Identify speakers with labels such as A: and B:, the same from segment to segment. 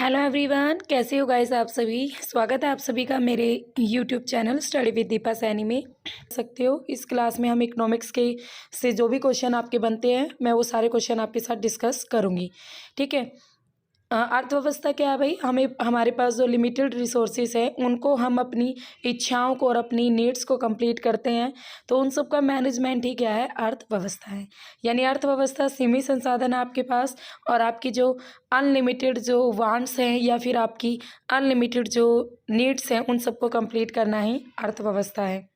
A: Hello everyone, कैसे हो guys आप सभी। स्वागत है आप सभी का मेरे YouTube channel study with Deepa Saini में। सकते हो इस क्लास में हम इकोनॉमिक्स के से जो भी क्वेश्चन आपके बनते हैं मैं वो सारे क्वेश्चन आपके साथ डिस्कस करूँगी। ठीक है। अर्थव्यवस्था क्या है भाई, हमें हमारे पास जो लिमिटेड रिसोर्सेज है उनको हम अपनी इच्छाओं को और अपनी नीड्स को कंप्लीट करते हैं, तो उन सब का मैनेजमेंट ही क्या है, अर्थव्यवस्था है। यानी अर्थव्यवस्था सीमित संसाधन है आपके पास, और आपकी जो अनलिमिटेड जो वांट्स हैं या फिर आपकी अनलिमिटेड जो नीड्स हैं उन सबको कंप्लीट करना ही अर्थव्यवस्था है।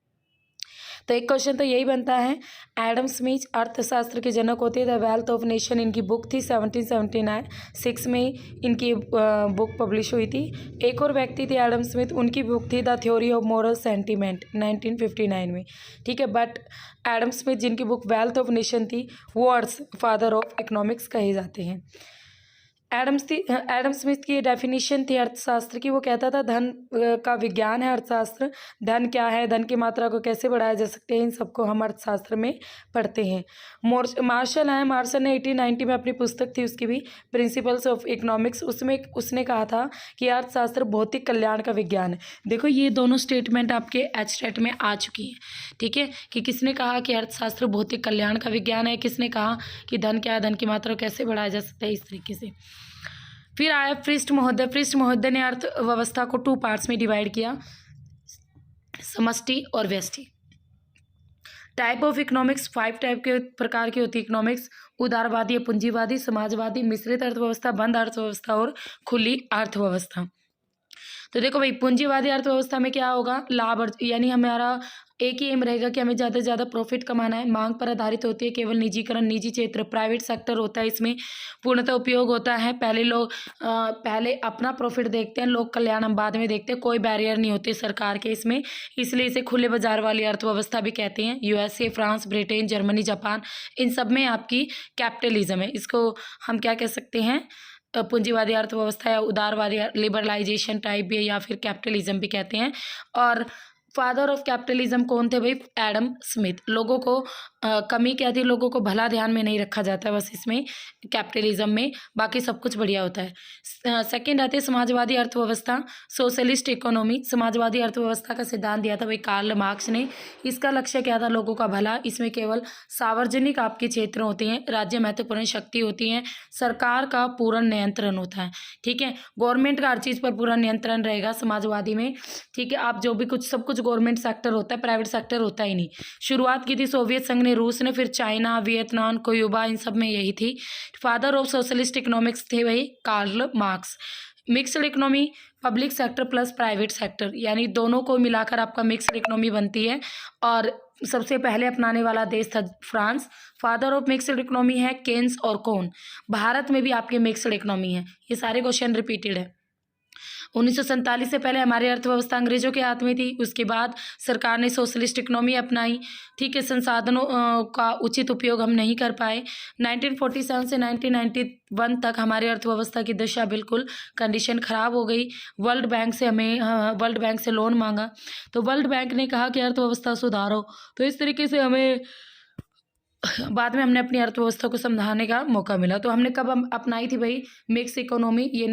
A: तो एक क्वेश्चन तो यही बनता है। एडम स्मिथ अर्थशास्त्र के जनक होते हैं। द वेल्थ ऑफ नेशन इनकी बुक थी 1779 में इनकी बुक पब्लिश हुई थी। एक और व्यक्ति थे एडम स्मिथ, उनकी बुक थी the theory of moral sentiment 1959 में। ठीक है। बट एडम स्मिथ जिनकी बुक वेल्थ ऑफ नेशन थी वो अर्थ फादर ऑफ इकोनॉमिक्स कहे जाते हैं। एडम स्मिथ की डेफिनेशन थी अर्थशास्त्र की। वो कहता था धन का विज्ञान है अर्थशास्त्र। धन क्या है, धन की मात्रा को कैसे बढ़ाया जा सकता है, इन सबको हम अर्थशास्त्र में पढ़ते हैं। मार्शल ने 1890 में अपनी पुस्तक थी उसकी भी, प्रिंसिपल्स ऑफ इकोनॉमिक्स, उसमें उसने कहा था कि अर्थशास्त्र भौतिक कल्याण का विज्ञान है। देखो ये दोनों स्टेटमेंट आपके एचटेट में आ चुकी हैं। ठीक है, कि किसने कहा कि अर्थशास्त्र भौतिक कल्याण का विज्ञान है, किसने कहा कि धन क्या है, धन की मात्रा को कैसे बढ़ाया जा सकता है, इस तरीके से। फिर आया पृष्ठ महोदय ने अर्थव्यवस्था को 2 पार्ट्स में डिवाइड किया, समष्टि और व्यष्टि। टाइप ऑफ इकोनॉमिक्स 5 टाइप के प्रकार की होती है इकोनॉमिक्स। उदारवादी, पूंजीवादी, समाजवादी, मिश्रित अर्थव्यवस्था, बंद अर्थव्यवस्था और खुली अर्थव्यवस्था। तो देखो भाई, पूंजीवादी अर्थव्यवस्था में क्या होगा, लाभ यानी हमारा एक ही एम रहेगा कि हमें ज़्यादा से ज़्यादा प्रॉफिट कमाना है। मांग पर आधारित होती है, केवल निजीकरण, निजी क्षेत्र, प्राइवेट सेक्टर होता है इसमें, पूर्णतः उपयोग होता है। पहले अपना प्रॉफिट देखते हैं, लोक कल्याण हम बाद में देखते हैं। कोई बैरियर नहीं होते सरकार के इसमें, इसलिए इसे खुले बाजार वाली अर्थव्यवस्था भी कहते हैं। USA, France, Britain, Germany, Japan, इन सब में आपकी कैपिटलिज्म है। इसको हम क्या कह सकते हैं, पूंजीवादी अर्थव्यवस्था या उदारवादी लिबरलाइजेशन टाइप भी, या फिर कैपिटलिज्म भी कहते हैं। और फादर ऑफ कैपिटलिज्म कौन थे भाई, एडम स्मिथ। लोगों को कमी क्या थी, लोगों को भला ध्यान में नहीं रखा जाता है बस इसमें कैपिटलिज्म में, बाकी सब कुछ बढ़िया होता है। सेकंड आती है समाजवादी अर्थव्यवस्था, सोशलिस्ट इकोनॉमी। समाजवादी अर्थव्यवस्था का सिद्धांत दिया था भाई कार्ल मार्क्स ने। इसका लक्ष्य क्या था, लोगों का भला। इसमें केवल सार्वजनिक आपके क्षेत्र होते हैं, राज्य महत्वपूर्ण शक्ति होती है, सरकार का पूर्ण नियंत्रण होता है। ठीक है, गवर्नमेंट का हर चीज़ पर पूरा नियंत्रण रहेगा समाजवादी में। ठीक है, आप जो भी कुछ सब कुछ गवर्नमेंट सेक्टर होता है, प्राइवेट सेक्टर होता ही नहीं। शुरुआत की थी सोवियत संघ ने, रूस ने, फिर चाइना, वियतनाम, क्यूबा, इन सब में यही थी। फादर ऑफ सोशलिस्ट इकोनॉमिक्स थे भाई Karl Marx. Mixed economy, public sector plus private sector, यानी दोनों को मिलाकर आपका मिक्स्ड इकोनॉमी बनती है। और सबसे पहले अपनाने वाला देश था France. Father of mixed economy है केन्स और कोन। भारत में भी आपके मिक्स्ड इकोनॉमी है। ये सारे क्वेश्चन रिपीटेड है। 1947 से पहले हमारी अर्थव्यवस्था अंग्रेजों के हाथ में थी। उसके बाद सरकार ने सोशलिस्ट इकोनॉमी अपनाई। ठीक है, संसाधनों का उचित उपयोग हम नहीं कर पाए। 1947 से 1991 तक हमारी अर्थव्यवस्था की दशा बिल्कुल कंडीशन ख़राब हो गई। वर्ल्ड बैंक से लोन मांगा, तो वर्ल्ड बैंक ने कहा कि अर्थव्यवस्था सुधारो। तो इस तरीके से हमें बाद में हमने अपनी अर्थव्यवस्था को समझाने का मौका मिला। तो हमने कब अपनाई थी भाई मिक्स इकोनॉमी, ये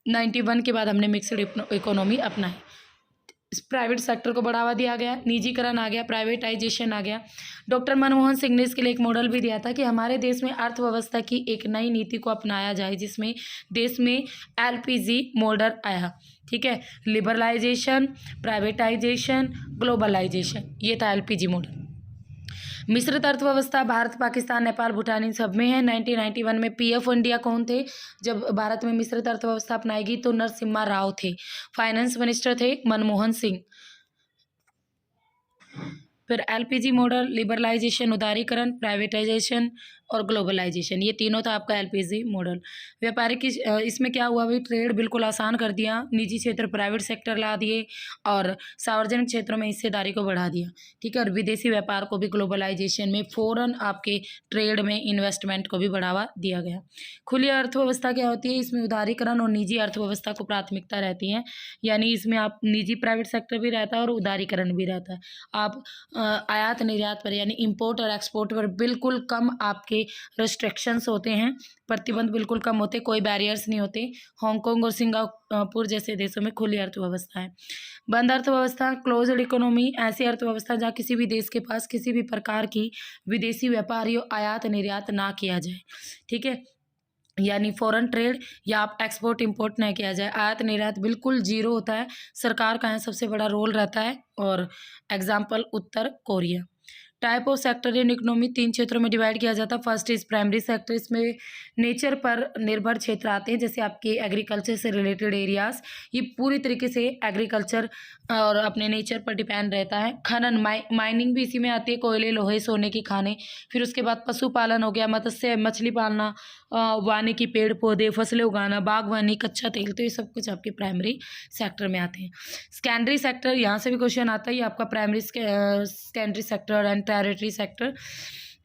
A: 1991 के बाद हमने मिक्सड इकोनॉमी अपनाई। प्राइवेट सेक्टर को बढ़ावा दिया गया, निजीकरण आ गया, प्राइवेटाइजेशन आ गया। डॉक्टर मनमोहन सिंह ने इसके लिए एक मॉडल भी दिया था कि हमारे देश में अर्थव्यवस्था की एक नई नीति को अपनाया जाए, जिसमें देश में एलपीजी मॉडल आया। ठीक है, लिबरलाइजेशन, प्राइवेटाइजेशन, ग्लोबलाइजेशन, ये था एलपीजी मॉडल। मिश्रित अर्थव्यवस्था, भारत, पाकिस्तान, नेपाल, भूटान, इन सब में है। 1991 में पीएफ इंडिया कौन थे, जब भारत में मिश्रित अर्थव्यवस्था अपनाएगी, तो नरसिम्हा राव थे। फाइनेंस मिनिस्टर थे मनमोहन सिंह। फिर एलपीजी मॉडल, लिबरलाइजेशन, उदारीकरण, प्राइवेटाइजेशन और ग्लोबलाइजेशन, ये तीनों था आपका एलपीजी मॉडल। व्यापारिक इसमें क्या हुआ भाई, ट्रेड बिल्कुल आसान कर दिया, निजी क्षेत्र प्राइवेट सेक्टर ला दिए और सार्वजनिक क्षेत्रों में हिस्सेदारी को बढ़ा दिया। ठीक है, और विदेशी व्यापार को भी ग्लोबलाइजेशन में फ़ौरन आपके ट्रेड में इन्वेस्टमेंट को भी बढ़ावा दिया गया। खुली अर्थव्यवस्था क्या होती है, इसमें उदारीकरण और निजी अर्थव्यवस्था को प्राथमिकता रहती है, यानी इसमें आप निजी प्राइवेट सेक्टर भी रहता है और उदारीकरण भी रहता है। आप आयात निर्यात पर यानी इंपोर्ट और एक्सपोर्ट पर बिल्कुल कम आपके के रिस्ट्रिक्शंस होते हैं, प्रतिबंध बिल्कुल कम होते, कोई बैरियर्स नहीं होते। हांगकांग और सिंगापुर जैसे देशों में खुली अर्थव्यवस्था है। बंद अर्थव्यवस्था, क्लोज्ड इकोनॉमी, ऐसी अर्थव्यवस्था जहाँ किसी भी देश के पास किसी भी प्रकार की विदेशी व्यापार या आयात निर्यात ना किया जाए, ठीक है, यानी फॉरेन ट्रेड या आप एक्सपोर्ट इंपोर्ट ना किया जाए, आयात निर्यात बिल्कुल जीरो होता है। सरकार का यहाँ सबसे बड़ा रोल रहता है। और example Uttar Korea. Type of sector in economy 3 क्षेत्रों में डिवाइड किया जाता है। फर्स्ट इज प्राइमरी सेक्टर, इसमें नेचर पर निर्भर क्षेत्र आते हैं, जैसे आपके एग्रीकल्चर से रिलेटेड एरियाज, ये पूरी तरीके से एग्रीकल्चर और अपने नेचर पर डिपेंड रहता है। खनन, माइनिंग भी इसी में आती है, कोयले, लोहे, सोने की खाने। फिर उसके बाद पशुपालन हो गया, मत्स्य, मछली पालना, वानिकी, पेड़ पौधे, फसलें उगाना, बागवानी, कच्चा तेल, तो ये सब कुछ आपके प्राइमरी सेक्टर में आते हैं। सेकेंडरी सेक्टर, यहाँ से भी क्वेश्चन आता है, ये आपका primary secondary sector and territory sector.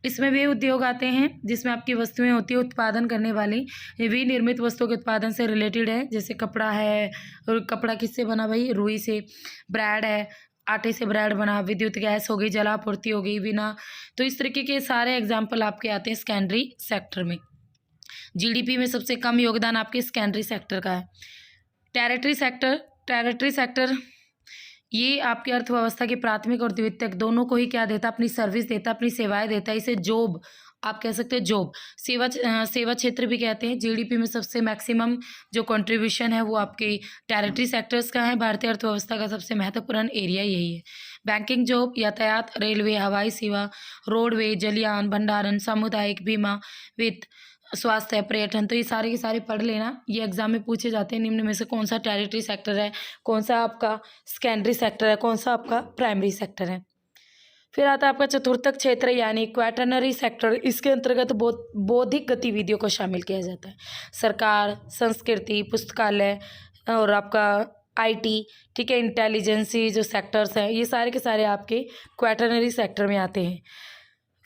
A: इसमें वे उद्योग आते हैं जिसमें आपकी वस्तुएं होती है उत्पादन करने वाली, विनिर्मित वस्तुओं के उत्पादन से रिलेटेड है, जैसे कपड़ा है, और कपड़ा किससे बना भाई, रुई से। ब्रेड है, आटे से ब्रेड बना। विद्युत, गैस हो गई, जलापूर्ति हो गई, बिना। तो इस तरीके के सारे एग्जाम्पल आपके आते हैं सेकेंडरी सेक्टर में। जीडीपी में सबसे कम योगदान आपके सेकेंडरी सेक्टर का है। टेरिटरी सेक्टर ये आपकी अर्थव्यवस्था की प्राथमिक और द्वितीयक दोनों को ही क्या देता है, अपनी सर्विस देता है, अपनी सेवाएं देता है। इसे जॉब आप कह सकते हैं, जॉब सेवा क्षेत्र भी कहते हैं। जीडीपी में सबसे मैक्सिमम जो कंट्रीब्यूशन है वो आपके टेरिटरी सेक्टर्स का है। भारतीय अर्थव्यवस्था का सबसे महत्वपूर्ण एरिया यही है। बैंकिंग, जॉब, यातायात, रेलवे, हवाई सेवा, रोडवे, जलयान, भंडारण, सामुदायिक बीमा, वित्त, स्वास्थ्य, पर्यटन, तो ये सारे के सारे पढ़ लेना, ये एग्जाम में पूछे जाते हैं। निम्न में से कौन सा टेरिटरी सेक्टर है, कौन सा आपका सेकेंडरी सेक्टर है, कौन सा आपका प्राइमरी सेक्टर है। फिर आता है आपका चतुर्थक क्षेत्र यानी क्वैटरनरी सेक्टर। इसके अंतर्गत बौद्धिक गतिविधियों को शामिल किया जाता है। सरकार, संस्कृति, पुस्तकालय और आपका आईटी, ठीक है, इंटेलिजेंसी जो सेक्टर्स हैं, ये सारे के सारे आपके क्वैटरनरी सेक्टर में आते हैं।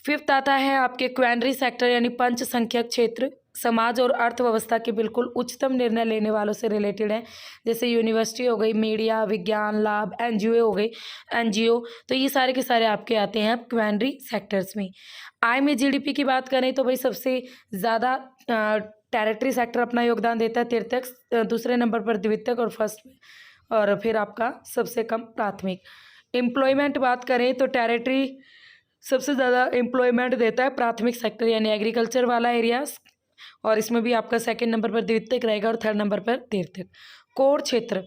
A: फिफ्थ आता है आपके क्वैनरी सेक्टर यानी पंच संख्यक क्षेत्र। समाज और अर्थव्यवस्था के बिल्कुल उच्चतम निर्णय लेने वालों से रिलेटेड है, जैसे यूनिवर्सिटी हो गई, मीडिया, विज्ञान, लाभ, एनजीओ हो गई, एनजीओ, तो ये सारे के सारे आपके आते हैं क्वैनरी सेक्टर्स में। आय में जीडीपी की बात करें तो भाई सबसे ज़्यादा टेरिटरी सेक्टर अपना योगदान देता है, तृतीयक, दूसरे नंबर पर द्वितीयक और फर्स्ट में, और फिर आपका सबसे कम प्राथमिक। एम्प्लॉयमेंट बात करें तो टेरिटरी सबसे ज़्यादा एम्प्लॉयमेंट देता है प्राथमिक सेक्टर यानी एग्रीकल्चर वाला एरियाज, और इसमें भी आपका सेकंड नंबर पर द्वितीयक रहेगा और थर्ड नंबर पर तृतीयक। कोर क्षेत्र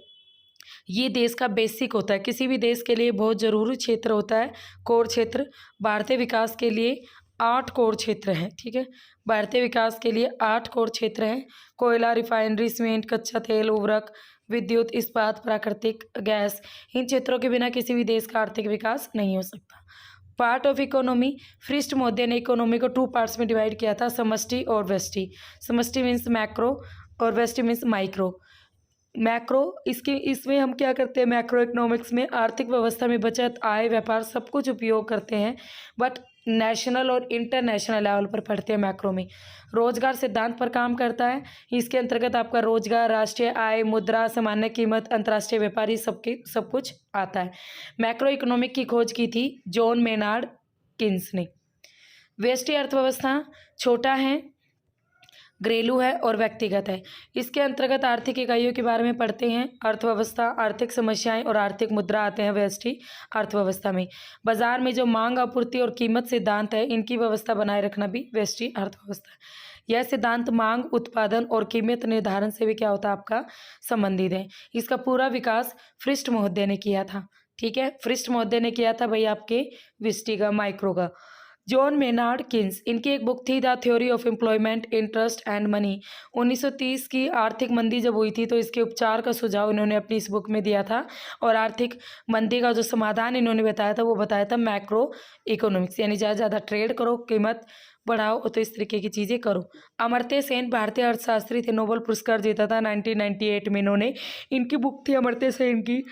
A: ये देश का बेसिक होता है, किसी भी देश के लिए बहुत ज़रूरी क्षेत्र होता है कोर क्षेत्र। भारतीय विकास के लिए 8 कोर क्षेत्र हैं, ठीक है, भारतीय विकास के लिए 8 कोर क्षेत्र हैं। कोयला, रिफाइनरी, सीमेंट, कच्चा तेल, उर्वरक, विद्युत, इस्पात, प्राकृतिक गैस, इन क्षेत्रों के बिना किसी भी देश का आर्थिक विकास नहीं हो सकता। पार्ट ऑफ इकोनॉमी, फ्रिस्ट मोदी ने इकोनॉमी को 2 पार्ट्स में डिवाइड किया था, समष्टि और व्यष्टि। समष्टि मीन्स मैक्रो और व्यष्टि मीन्स माइक्रो। मैक्रो इसमें हम क्या करते हैं, मैक्रो इकोनॉमिक्स में आर्थिक व्यवस्था में बचत, आय, व्यापार सब कुछ उपयोग करते हैं, बट नेशनल और इंटरनेशनल लेवल पर पढ़ते हैं। मैक्रो में रोजगार सिद्धांत पर काम करता है, इसके अंतर्गत आपका रोजगार, राष्ट्रीय आय, मुद्रा, सामान्य कीमत, अंतर्राष्ट्रीय व्यापारी सब कुछ आता है। मैक्रो इकोनॉमिक की खोज की थी जॉन मेनार्ड किन्स ने। व्यष्टि अर्थव्यवस्था छोटा है, घरेलू है और व्यक्तिगत है। इसके अंतर्गत आर्थिक इकाइयों के बारे में पढ़ते हैं, अर्थव्यवस्था, आर्थिक समस्याएं और आर्थिक मुद्रा आते हैं व्यष्टि अर्थव्यवस्था में। बाजार में जो मांग, आपूर्ति और कीमत सिद्धांत है, इनकी व्यवस्था बनाए रखना भी व्यष्टि अर्थव्यवस्था है। यह सिद्धांत मांग, उत्पादन और कीमत निर्धारण से भी क्या होता है आपका संबंधित है। इसका पूरा विकास फ्रिस्ट महोदय ने किया था, ठीक है, फ्रिस्ट महोदय ने किया था भाई आपके व्यष्टि का, माइक्रो का। जॉन मेनार्ड किन्स, इनकी एक बुक थी the theory of employment, interest and money. 1930 की आर्थिक मंदी जब हुई थी तो इसके उपचार का सुझाव इन्होंने अपनी इस बुक में दिया था, और आर्थिक मंदी का जो समाधान इन्होंने बताया था वो बताया था मैक्रो इकोनॉमिक्स, यानी ज़्यादा ज़्यादा ट्रेड करो, कीमत बढ़ाओ, तो इस तरीके की चीज़ें करो। अमर्त्य सेन भारतीय अर्थशास्त्री थे, नोबेल पुरस्कार जीता था 1998 में इन्होंने। इनकी बुक थी अमर्त्य सेन की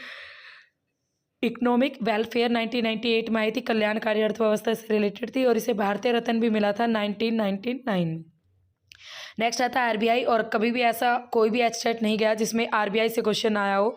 A: इकोनॉमिक वेलफेयर, 1998 में आई थी, कल्याणकारी अर्थव्यवस्था से रिलेटेड थी, और इसे भारतीय रत्न भी मिला था 1999 में। नेक्स्ट आता है आरबीआई, और कभी भी ऐसा कोई भी एचटेट नहीं गया जिसमें आरबीआई से क्वेश्चन आया हो।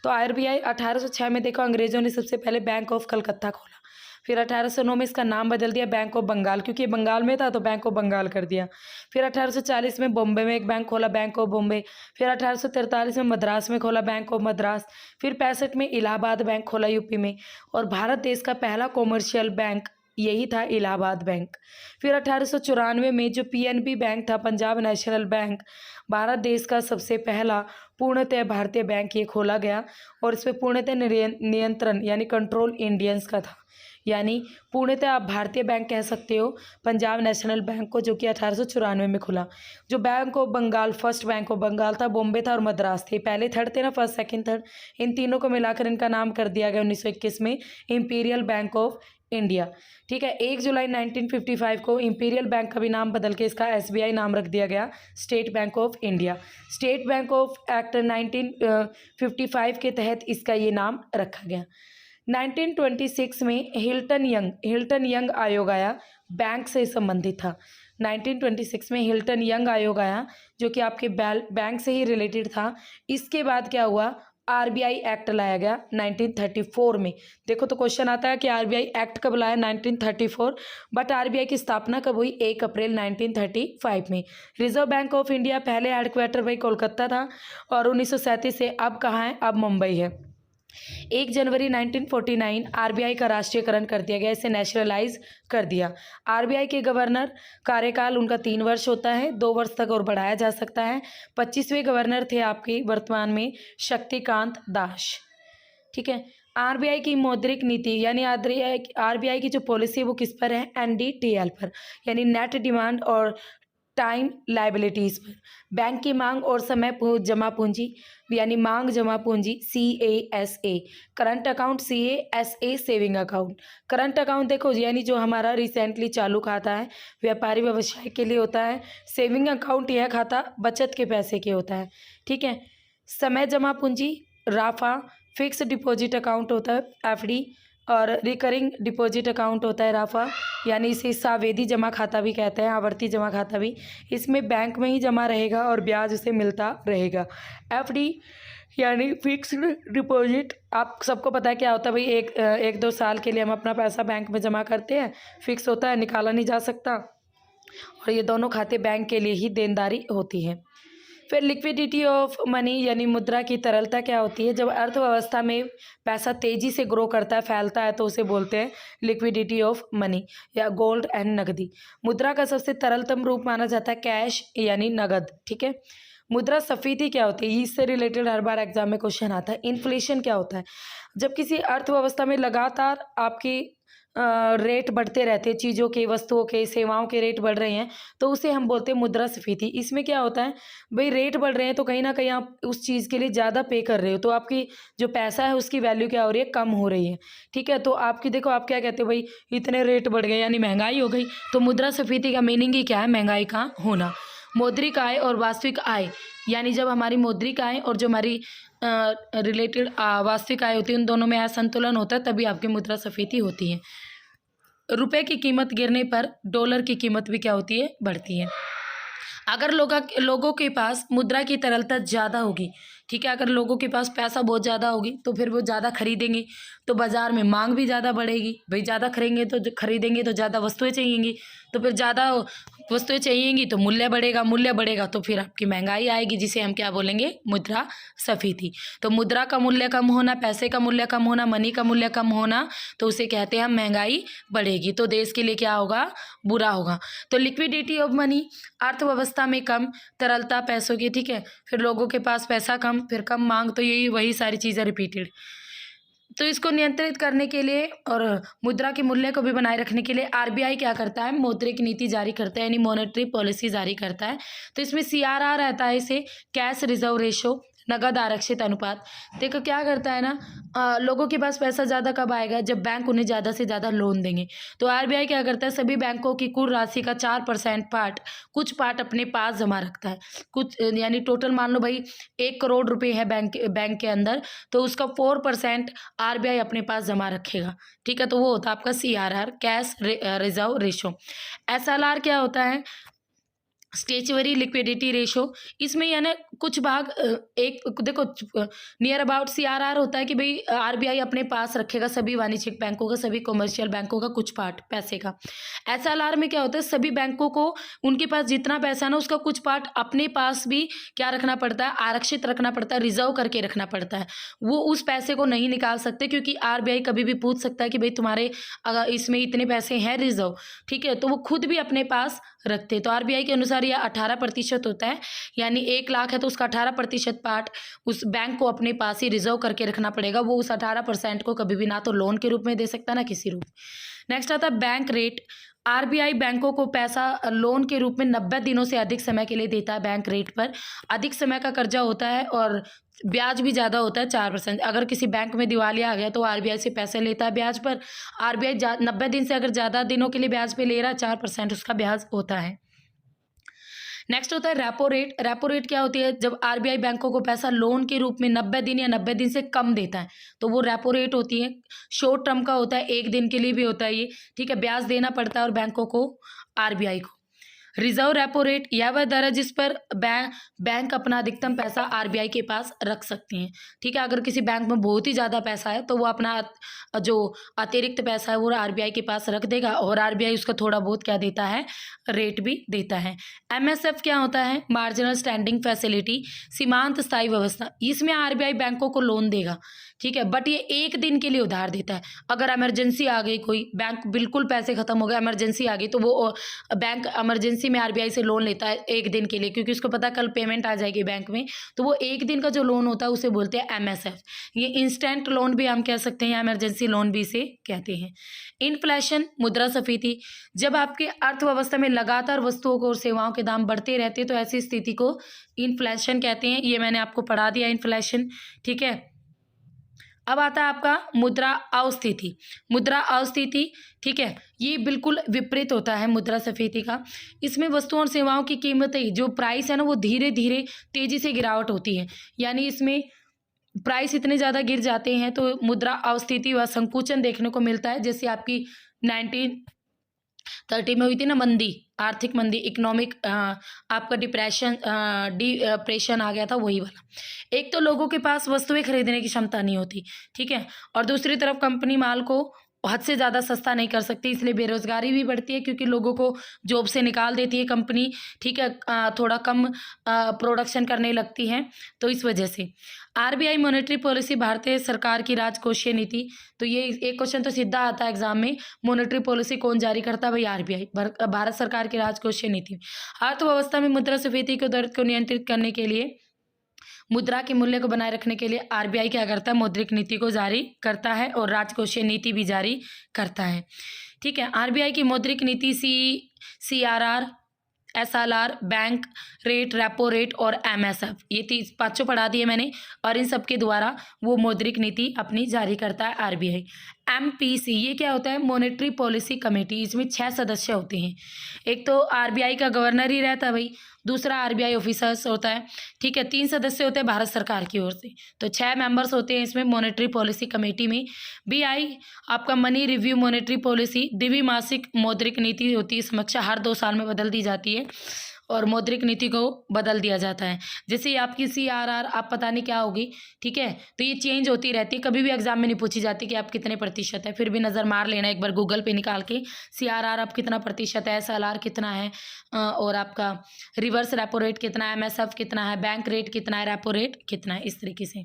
A: तो आरबीआई 1806 में देखो अंग्रेजों ने सबसे पहले बैंक ऑफ कलकत्ता खोला। फिर 1809 में इसका नाम बदल दिया बैंक ऑफ बंगाल, क्योंकि ये बंगाल में था तो बैंक ऑफ बंगाल कर दिया। फिर 1840 में बॉम्बे में एक बैंक खोला, बैंक ऑफ बॉम्बे। फिर 1843 में मद्रास में खोला, बैंक ऑफ मद्रास। फिर 65 में इलाहाबाद बैंक खोला यूपी में। और भारत देश का पहला कॉमर्शियल बैंक यही था, इलाहाबाद बैंक। फिर 1894 में जो पीएनबी बैंक था, पंजाब नेशनल बैंक, भारत देश का सबसे पहला पूर्णतः भारतीय बैंक ये खोला गया। और इस पर पूर्णतः नियंत्रण यानी कंट्रोल इंडियंस का था, यानी पूर्णतः आप भारतीय बैंक कह सकते हो पंजाब नेशनल बैंक को, जो कि 1894 में खुला। जो bank of Bengal, first bank of Bengal था, बॉम्बे था और मद्रास थे। पहले थर्ड थे ना, फर्स्ट सेकंड थर्ड, इन तीनों को मिलाकर इनका नाम कर दिया गया 1921 में इंपीरियल बैंक ऑफ इंडिया। ठीक है, 1 जुलाई 1955 को इंपीरियल बैंक का भी नाम बदल के इसका एसबीआई नाम रख दिया गया, state bank of India. State bank of act 1955 के तहत इसका ये नाम रखा गया। 1926 में हिल्टन यंग आयोग आया, बैंक से संबंधित था। 1926 में हिल्टन यंग आयोग आया, जो कि आपके बैंक से ही रिलेटेड था। इसके बाद क्या हुआ, आरबीआई एक्ट लाया गया 1934 में। देखो तो क्वेश्चन आता है कि आरबीआई एक्ट कब लाया, 1934, बट आरबीआई की स्थापना कब हुई, 1 अप्रैल 1935 में। रिजर्व बैंक ऑफ इंडिया पहले हेडक्वार्टर भाई कोलकाता था, और 1937 से अब कहाँ है, अब मुंबई है। 1 जनवरी 1949 आरबीआई का राष्ट्रीयकरण कर दिया गया, इसे नेशनलाइज कर दिया। आरबीआई के गवर्नर कार्यकाल उनका 3 वर्ष होता है, 2 वर्ष तक और बढ़ाया जा सकता है। 25वें गवर्नर थे आपके वर्तमान में शक्तिकांत दास। ठीक है, आरबीआई की मौद्रिक नीति यानी आरबीआई की जो पॉलिसी है वो किस पर है, एनडीटीएल पर, यानी नेट डिमांड और टाइम लाइबिलिटीज़ पर। बैंक की मांग और समय जमा पूंजी यानी मांग जमा पूंजी CASA, current account CASA saving account. Current account देखो यानी जो हमारा रिसेंटली चालू खाता है, व्यापारी व्यवसाय के लिए होता है। सेविंग अकाउंट यह खाता बचत के पैसे के होता है। ठीक है, समय जमा पूंजी राफा, फिक्स डिपॉजिट अकाउंट होता है FD, और रिकरिंग डिपॉजिट अकाउंट होता है राफा, यानी इसे सावधि जमा खाता भी कहते हैं, आवर्ती जमा खाता भी। इसमें बैंक में ही जमा रहेगा और ब्याज उसे मिलता रहेगा। FD यानी फिक्स्ड डिपॉजिट, आप सबको पता है क्या होता है भाई, एक 2 साल के लिए हम अपना पैसा बैंक में जमा करते हैं, फिक्स होता है, निकाला नहीं जा सकता, और ये दोनों खाते बैंक के लिए ही देनदारी होती है। फिर लिक्विडिटी ऑफ मनी यानी मुद्रा की तरलता क्या होती है, जब अर्थव्यवस्था में पैसा तेजी से ग्रो करता है, फैलता है, तो उसे बोलते हैं लिक्विडिटी ऑफ मनी या गोल्ड एंड नकदी। मुद्रा का सबसे तरलतम रूप माना जाता है कैश यानी नगद। ठीक है, मुद्रा स्फीति क्या होती है, इससे रिलेटेड हर बार एग्जाम में क्वेश्चन आता है। इन्फ्लेशन क्या होता है, जब किसी अर्थव्यवस्था में लगातार आपकी रेट बढ़ते रहते हैं, चीज़ों के, वस्तुओं के, सेवाओं के रेट बढ़ रहे हैं, तो उसे हम बोलते हैं मुद्रास्फीति। इसमें क्या होता है भाई, रेट बढ़ रहे हैं तो कहीं ना कहीं आप उस चीज़ के लिए ज़्यादा पे कर रहे हो, तो आपकी जो पैसा है उसकी वैल्यू क्या हो रही है, कम हो रही है। ठीक है, तो आपकी देखो आप क्या कहते हो भाई, इतने रेट बढ़ गए यानी महंगाई हो गई, तो मुद्रास्फीति का मीनिंग ही क्या है, महंगाई का होना। मौद्रिक आय और वास्तविक आय यानी जब हमारी मौद्रिक आय और जो हमारी रिलेटेड वास्तविक आय होती है, उन दोनों में असंतुलन होता है, तभी आपकी मुद्रास्फीति होती है। रुपए की कीमत गिरने पर डॉलर की कीमत भी क्या होती है, बढ़ती है। अगर लोगों के पास मुद्रा की तरलता ज़्यादा होगी, ठीक है, अगर लोगों के पास पैसा बहुत ज़्यादा होगी तो फिर वो ज़्यादा खरीदेंगे, तो बाज़ार में मांग भी ज़्यादा बढ़ेगी। भाई ज़्यादा खरीदेंगे तो ज़्यादा वस्तुएं चाहिएंगी, तो फिर ज़्यादा वस्तुएं चाहिएंगी तो मूल्य बढ़ेगा तो फिर आपकी महंगाई आएगी, जिसे हम क्या बोलेंगे, मुद्रास्फीति। तो मुद्रा का मूल्य कम होना, पैसे का मूल्य कम होना, मनी का मूल्य कम होना, तो उसे कहते हैं हम महंगाई बढ़ेगी, तो देश के लिए क्या होगा, बुरा होगा। तो लिक्विडिटी ऑफ मनी, अर्थव्यवस्था में कम तरलता पैसों की। ठीक है, फिर लोगों के पास पैसा कम, फिर कम मांग, तो यही वही सारी चीज़ें रिपीटेड। तो इसको नियंत्रित करने के लिए और मुद्रा के मूल्य को भी बनाए रखने के लिए आरबीआई क्या करता है, मौद्रिक नीति जारी करता है, यानी मॉनेटरी पॉलिसी जारी करता है। तो इसमें CRR रहता है, इसे कैश रिजर्व रेशो, नगद आरक्षित अनुपात। देखो क्या करता है ना, लोगों के पास पैसा ज़्यादा कब आएगा, जब बैंक उन्हें ज़्यादा से ज़्यादा लोन देंगे। तो आरबीआई क्या करता है, सभी बैंकों की कुल राशि का 4% पार्ट, कुछ पार्ट अपने पास जमा रखता है। कुछ यानी टोटल मान लो भाई 1 करोड़ रुपए है बैंक के अंदर, तो उसका 4% आरबीआई अपने पास जमा रखेगा। ठीक है, तो वो होता है आपका CRR, cash reserve ratio. SLR क्या होता है, स्टेचुअरी लिक्विडिटी रेशो। इसमें यानी कुछ भाग एक देखो नियर अबाउट सीआरआर होता है कि भाई आरबीआई अपने पास रखेगा सभी वाणिज्यिक बैंकों का, सभी कमर्शियल बैंकों का कुछ पार्ट पैसे का। एसएलआर में क्या होता है, सभी बैंकों को उनके पास जितना पैसा है ना उसका कुछ पार्ट अपने पास भी क्या रखना पड़ता है, आरक्षित रखना पड़ता है, रिजर्व करके रखना पड़ता है। वो उस पैसे को नहीं निकाल सकते क्योंकि आरबीआई कभी भी पूछ सकता है कि भाई तुम्हारे अगर इसमें इतने पैसे हैं रिजर्व, ठीक है, तो वो खुद भी अपने पास रखते। तो आरबीआई के अनुसार यह 18% होता है, यानी 1 लाख है तो उसका 18% पार्ट उस बैंक को अपने पास ही रिजर्व करके रखना पड़ेगा। वो उस 18% को कभी भी ना तो लोन के रूप में दे सकता ना किसी रूप। नेक्स्ट आता है बैंक रेट। आरबीआई बैंकों को पैसा लोन के रूप में 90 दिनों से अधिक समय के लिए देता है। बैंक रेट पर अधिक समय का कर्जा होता है और ब्याज भी ज़्यादा होता है 4%। अगर किसी बैंक में दिवालिया आ गया तो आरबीआई से पैसे लेता है ब्याज पर। आरबीआई 90 दिन से अगर ज़्यादा दिनों के लिए ब्याज पे ले रहा है 4% उसका ब्याज होता है। नेक्स्ट होता है रेपो रेट। रेपो रेट क्या होती है, जब आरबीआई बैंकों को पैसा लोन के रूप में 90 दिन या 90 दिन से कम देता है तो वो रेपो रेट होती है। शॉर्ट टर्म का होता है, 1 दिन के लिए भी होता है ये, ठीक है, ब्याज देना पड़ता है और बैंकों को, आरबीआई को। रिजर्व रेपो रेट यह वह दर है जिस पर बैंक अपना अधिकतम पैसा आरबीआई के पास रख सकते हैं, ठीक है। अगर किसी बैंक में बहुत ही ज़्यादा पैसा है तो वो अपना जो अतिरिक्त पैसा है वो आरबीआई के पास रख देगा और आरबीआई उसका थोड़ा बहुत क्या देता है, रेट भी देता है। एमएसएफ क्या होता है, मार्जिनल स्टैंडिंग फैसिलिटी, सीमांत स्थायी व्यवस्था। इसमें आरबीआई बैंकों को लोन देगा, ठीक है, बट ये 1 दिन के लिए उधार देता है। अगर इमरजेंसी आ गई, कोई बैंक बिल्कुल पैसे खत्म हो गए, इमरजेंसी आ गई, तो वो बैंक इमरजेंसी में आरबीआई से लोन लेता है 1 दिन के लिए, क्योंकि उसको पता कल पेमेंट आ जाएगी बैंक में। तो वो 1 दिन का जो लोन होता है उसे बोलते हैं एमएसएफ। ये इंस्टेंट लोन भी हम कह सकते हैं या इमरजेंसी लोन भी इसे कहते हैं। इन्फ्लेशन, मुद्रास्फीति। जब आपकी अर्थव्यवस्था में लगातार वस्तुओं को और सेवाओं के दाम बढ़ते रहते हैं तो ऐसी स्थिति को इन्फ्लेशन कहते हैं। ये मैंने आपको पढ़ा दिया इन्फ्लेशन, ठीक है। अब आता है आपका मुद्रा अस्थिति। मुद्रा अस्थिति, ठीक है, ये बिल्कुल विपरीत होता है मुद्रास्फीति का। इसमें वस्तुओं और सेवाओं की कीमतें, जो प्राइस है ना, वो धीरे धीरे तेजी से गिरावट होती है। यानी इसमें प्राइस इतने ज़्यादा गिर जाते हैं तो मुद्रा अस्थिति व संकुचन देखने को मिलता है। जैसे आपकी 1930 में हुई थी ना मंदी, आर्थिक मंदी, इकोनॉमिक आपका डिप्रेशन आ गया था, वही वाला। एक तो लोगों के पास वस्तुएं खरीदने की क्षमता नहीं होती, ठीक है, और दूसरी तरफ कंपनी माल को हद से ज़्यादा सस्ता नहीं कर सकती, इसलिए बेरोजगारी भी बढ़ती है क्योंकि लोगों को जॉब से निकाल देती है कंपनी, ठीक है, थोड़ा कम प्रोडक्शन करने लगती है। तो इस वजह से आरबीआई मॉनेटरी पॉलिसी, भारतीय सरकार की राजकोषीय नीति। तो ये एक क्वेश्चन तो सीधा आता है एग्जाम में, मॉनेटरी पॉलिसी कौन जारी करता है, भाई आरबीआई, भारत सरकार की राजकोषीय नीति। अर्थव्यवस्था में मुद्रास्फीति के दर को नियंत्रित करने के लिए, मुद्रा के मूल्य को बनाए रखने के लिए आरबीआई क्या करता है, मौद्रिक नीति को जारी करता है और राजकोषीय नीति भी जारी करता है, ठीक है। आरबीआई की मौद्रिक नीति CRR, SLR, bank rate, repo rate और एमएसएफ, ये पांचों पढ़ा दिए मैंने, और इन सब के द्वारा वो मौद्रिक नीति अपनी जारी करता है आरबीआई। एमपीसी, ये क्या होता है, मॉनेटरी पॉलिसी कमेटी। इसमें 6 सदस्य होते हैं। एक तो आरबीआई का गवर्नर ही रहता है भाई, दूसरा आरबीआई ऑफिसर्स होता है, ठीक है, 3 सदस्य होते हैं भारत सरकार की ओर से, तो 6 मेंबर्स होते हैं इसमें मॉनेटरी पॉलिसी कमेटी में। बीआई आपका मनी रिव्यू मॉनेटरी पॉलिसी, द्विमासिक मौद्रिक नीति होती है, समीक्षा हर 2 साल में बदल दी जाती है और मौद्रिक नीति को बदल दिया जाता है। जैसे आपकी सीआरआर, आप पता नहीं क्या होगी, ठीक है, तो ये चेंज होती रहती है, कभी भी एग्जाम में नहीं पूछी जाती कि आप कितने प्रतिशत है, फिर भी नज़र मार लेना एक बार गूगल पे निकाल के, सीआरआर आप कितना प्रतिशत है, एसएलआर कितना है, और आपका रिवर्स रेपो रेट कितना है, एमएसएफ कितना है, बैंक रेट कितना है, रेपो रेट कितना है, इस तरीके से।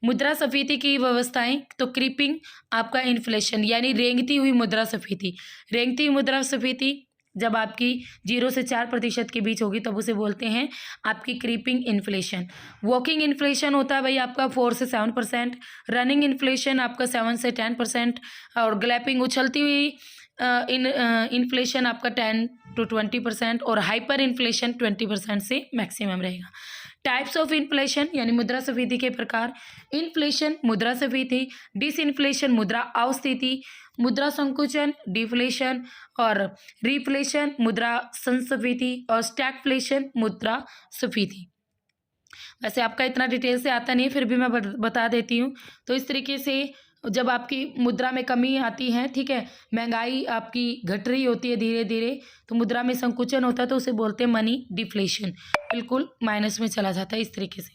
A: मुद्रास्फीति की व्यवस्थाएं, तो क्रीपिंग आपका इन्फ्लेशन, यानी रेंगती हुई मुद्रास्फीति। रेंगती हुई मुद्रास्फीति जब आपकी 0 से 4% के बीच होगी तब उसे बोलते हैं आपकी क्रीपिंग इन्फ्लेशन। वॉकिंग इन्फ्लेशन होता है भाई आपका 4 से 7%, रनिंग इन्फ्लेशन आपका 7 से 10%, और ग्लैपिंग उछलती हुई इन्फ्लेशन आपका 10 to 20%, और हाइपर इन्फ्लेशन 20% से मैक्सिमम रहेगा। टाइप्स ऑफ इन्फ्लेशन, यानी मुद्रास्फीति के प्रकार। इन्फ्लेशन, मुद्रास्फीति, डिसइन्फ्लेशन, मुद्रा अस्थिति, मुद्रा संकुचन, डिफ्लेशन, और रिफ्लेशन, मुद्रा संस्फीति, और स्टैगफ्लेशन, मुद्रा स्फीति। वैसे आपका इतना डिटेल से आता नहीं है, फिर भी मैं बता देती हूँ। तो इस तरीके से जब आपकी मुद्रा में कमी आती है, ठीक है, महंगाई आपकी घट रही होती है धीरे धीरे, तो मुद्रा में संकुचन होता है, तो उसे बोलते हैं मनी डिफ्लेशन, बिल्कुल माइनस में चला जाता है इस तरीके से।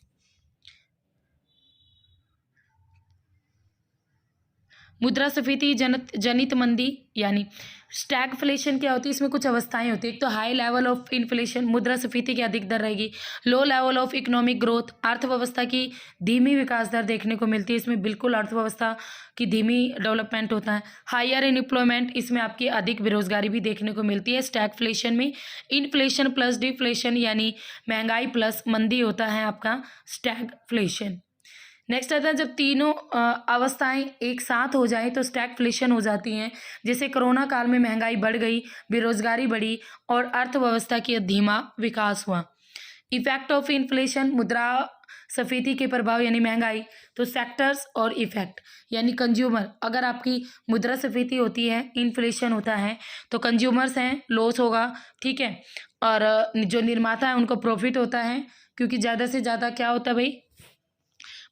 A: मुद्रास्फीति जनित मंदी यानी स्टैगफ्लेशन क्या होती है, इसमें कुछ अवस्थाएं होती है। एक तो हाई लेवल ऑफ इन्फ्लेशन, मुद्रास्फीति की अधिक दर रहेगी। Low level of economic growth, अर्थव्यवस्था की धीमी विकास दर देखने को मिलती है, इसमें बिल्कुल अर्थव्यवस्था की धीमी डेवलपमेंट होता है। हायर अनएम्प्लॉयमेंट, इसमें आपकी अधिक बेरोजगारी भी देखने को मिलती है स्टैगफ्लेशन में। इन्फ्लेशन प्लस डिफ्लेशन यानी महंगाई प्लस मंदी होता है आपका स्टैगफ्लेशन। नेक्स्ट आता है जब तीनों अवस्थाएं एक साथ हो जाए तो स्टैगफ्लेशन हो जाती हैं। जैसे कोरोना काल में महंगाई बढ़ गई, बेरोजगारी बढ़ी और अर्थव्यवस्था की धीमा विकास हुआ। इफेक्ट ऑफ इन्फ्लेशन, मुद्रास्फीति के प्रभाव यानी महंगाई, तो सेक्टर्स और इफेक्ट यानी कंज्यूमर, अगर आपकी मुद्रास्फीति होती है, इन्फ्लेशन होता है, तो कंज्यूमर्स हैं, लॉस होगा, ठीक है, और जो निर्माता है उनको प्रॉफिट होता है, क्योंकि ज़्यादा से ज़्यादा क्या होता है भाई,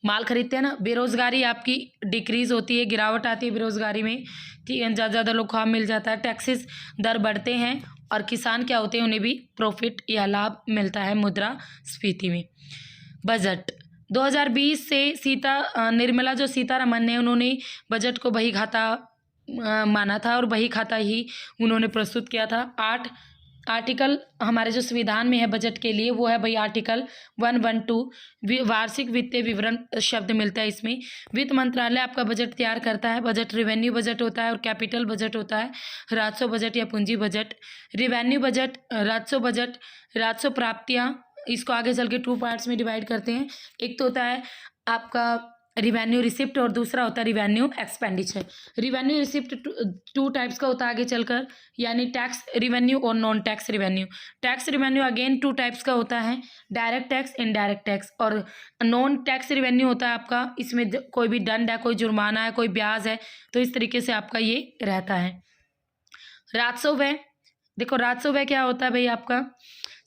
A: माल खरीदते हैं ना। बेरोजगारी आपकी डिक्रीज होती है, गिरावट आती है बेरोजगारी में, ठीक है, ज़्यादा लोग काम मिल जाता है, टैक्सेस दर बढ़ते हैं और किसान क्या होते हैं, उन्हें भी प्रॉफिट या लाभ मिलता है मुद्रास्फीति में। बजट 2020 से निर्मला जो सीतारमन ने, उन्होंने बजट को बही खाता माना था और बही खाता ही उन्होंने प्रस्तुत किया था। 8 आर्टिकल हमारे जो संविधान में है बजट के लिए, वो है भाई आर्टिकल 112। वार्षिक वित्तीय विवरण शब्द मिलता है इसमें। वित्त मंत्रालय आपका बजट तैयार करता है। बजट रिवेन्यू बजट होता है और कैपिटल बजट होता है, राजस्व बजट या पूंजी बजट। रिवेन्यू बजट, राजस्व बजट, राजस्व प्राप्तियाँ, इसको आगे चल के 2 पार्ट्स में डिवाइड करते हैं। एक तो होता है आपका रिवेन्यू रिसिप्ट और दूसरा होता है revenue expenditure. Revenue receipt 2 types का होता है आगे चलकर, यानी टैक्स रिवेन्यू और non tax revenue. Tax revenue again 2 types का होता है, डायरेक्ट टैक्स, इनडायरेक्ट टैक्स। और नॉन टैक्स रिवेन्यू होता है आपका, इसमें कोई भी दंड है, कोई जुर्माना है, कोई ब्याज है, तो इस तरीके से आपका ये रहता है। राजस्व व्यय, देखो राजस्व व्यय क्या होता है भाई, आपका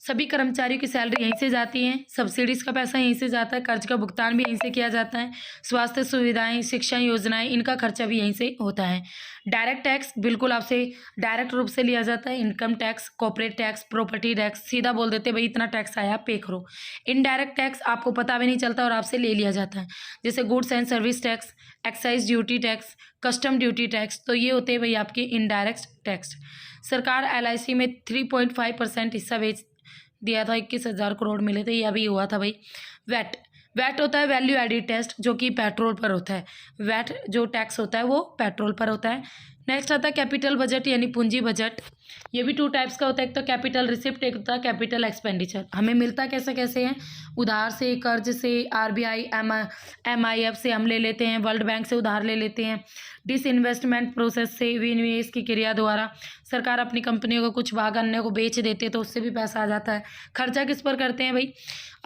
A: सभी कर्मचारियों की सैलरी यहीं से जाती है, सब्सिडीज़ का पैसा यहीं से जाता है, कर्ज का भुगतान भी यहीं से किया जाता है, स्वास्थ्य सुविधाएं, शिक्षा योजनाएं, इनका खर्चा भी यहीं से होता है। डायरेक्ट टैक्स बिल्कुल आपसे डायरेक्ट रूप से लिया जाता है, income tax, corporate tax, property tax, सीधा बोल देते भाई इतना टैक्स आया पे करो। इनडायरेक्ट टैक्स आपको पता भी नहीं चलता और आपसे ले लिया जाता है, जैसे goods and service tax, excise duty tax, custom duty tax, तो ये होते हैं भाई आपके इनडायरेक्ट टैक्स। सरकार LIC में 3.5% हिस्सा बेच दिया था, 21,000 करोड़ मिले थे, ये अभी हुआ था भाई। वैट होता है वैल्यू एडिड टैक्स, जो कि पेट्रोल पर होता है। वैट जो टैक्स होता है वो पेट्रोल पर होता है। नेक्स्ट आता है कैपिटल बजट यानी पूंजी बजट। ये भी 2 टाइप्स का होता है, एक तो कैपिटल रिसिप्ट, एक होता है कैपिटल एक्सपेंडिचर। हमें मिलता कैसे कैसे है, उधार से, कर्ज से, RBI MIF से हम ले लेते हैं, वर्ल्ड बैंक से उधार ले लेते हैं, डिसइन्वेस्टमेंट प्रोसेस से, विनिवेश की क्रिया द्वारा सरकार अपनी कंपनियों को कुछ भाग अन्य को बेच देते हैं, तो उससे भी पैसा आ जाता है। खर्चा किस पर करते हैं भाई,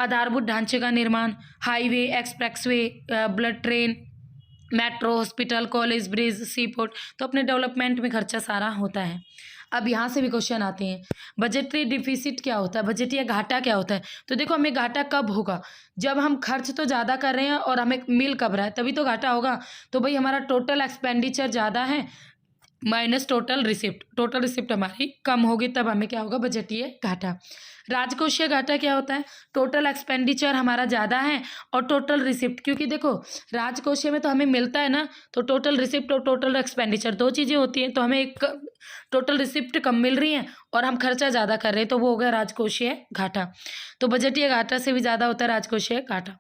A: आधारभूत ढांचे का निर्माण, highway, expressway, bullet train, metro, hospital, college, bridge, sea port, तो अपने डेवलपमेंट में खर्चा सारा होता है। अब यहाँ से भी क्वेश्चन आते हैं, बजटरी डिफिसिट क्या होता है, बजटीय घाटा क्या होता है। तो देखो हमें घाटा कब होगा, जब हम खर्च तो ज़्यादा कर रहे हैं और हमें मिल कब रहा है, तभी तो घाटा होगा। तो भाई हमारा टोटल एक्सपेंडिचर ज़्यादा है माइनस टोटल रिसिप्ट हमारी कम होगी, तब हमें क्या होगा, बजटीय घाटा। राजकोषीय घाटा क्या होता है, टोटल एक्सपेंडिचर हमारा ज़्यादा है और टोटल रिसिप्ट, क्योंकि देखो राजकोषीय में तो हमें मिलता है ना, तो टोटल रिसिप्ट और टोटल एक्सपेंडिचर 2 चीज़ें होती हैं, तो हमें एक टोटल रिसिप्ट कम मिल रही हैं और हम खर्चा ज़्यादा कर रहे हैं, तो वो हो गया राजकोषीय घाटा। तो बजटीय घाटा से भी ज़्यादा होता है राजकोषीय घाटा।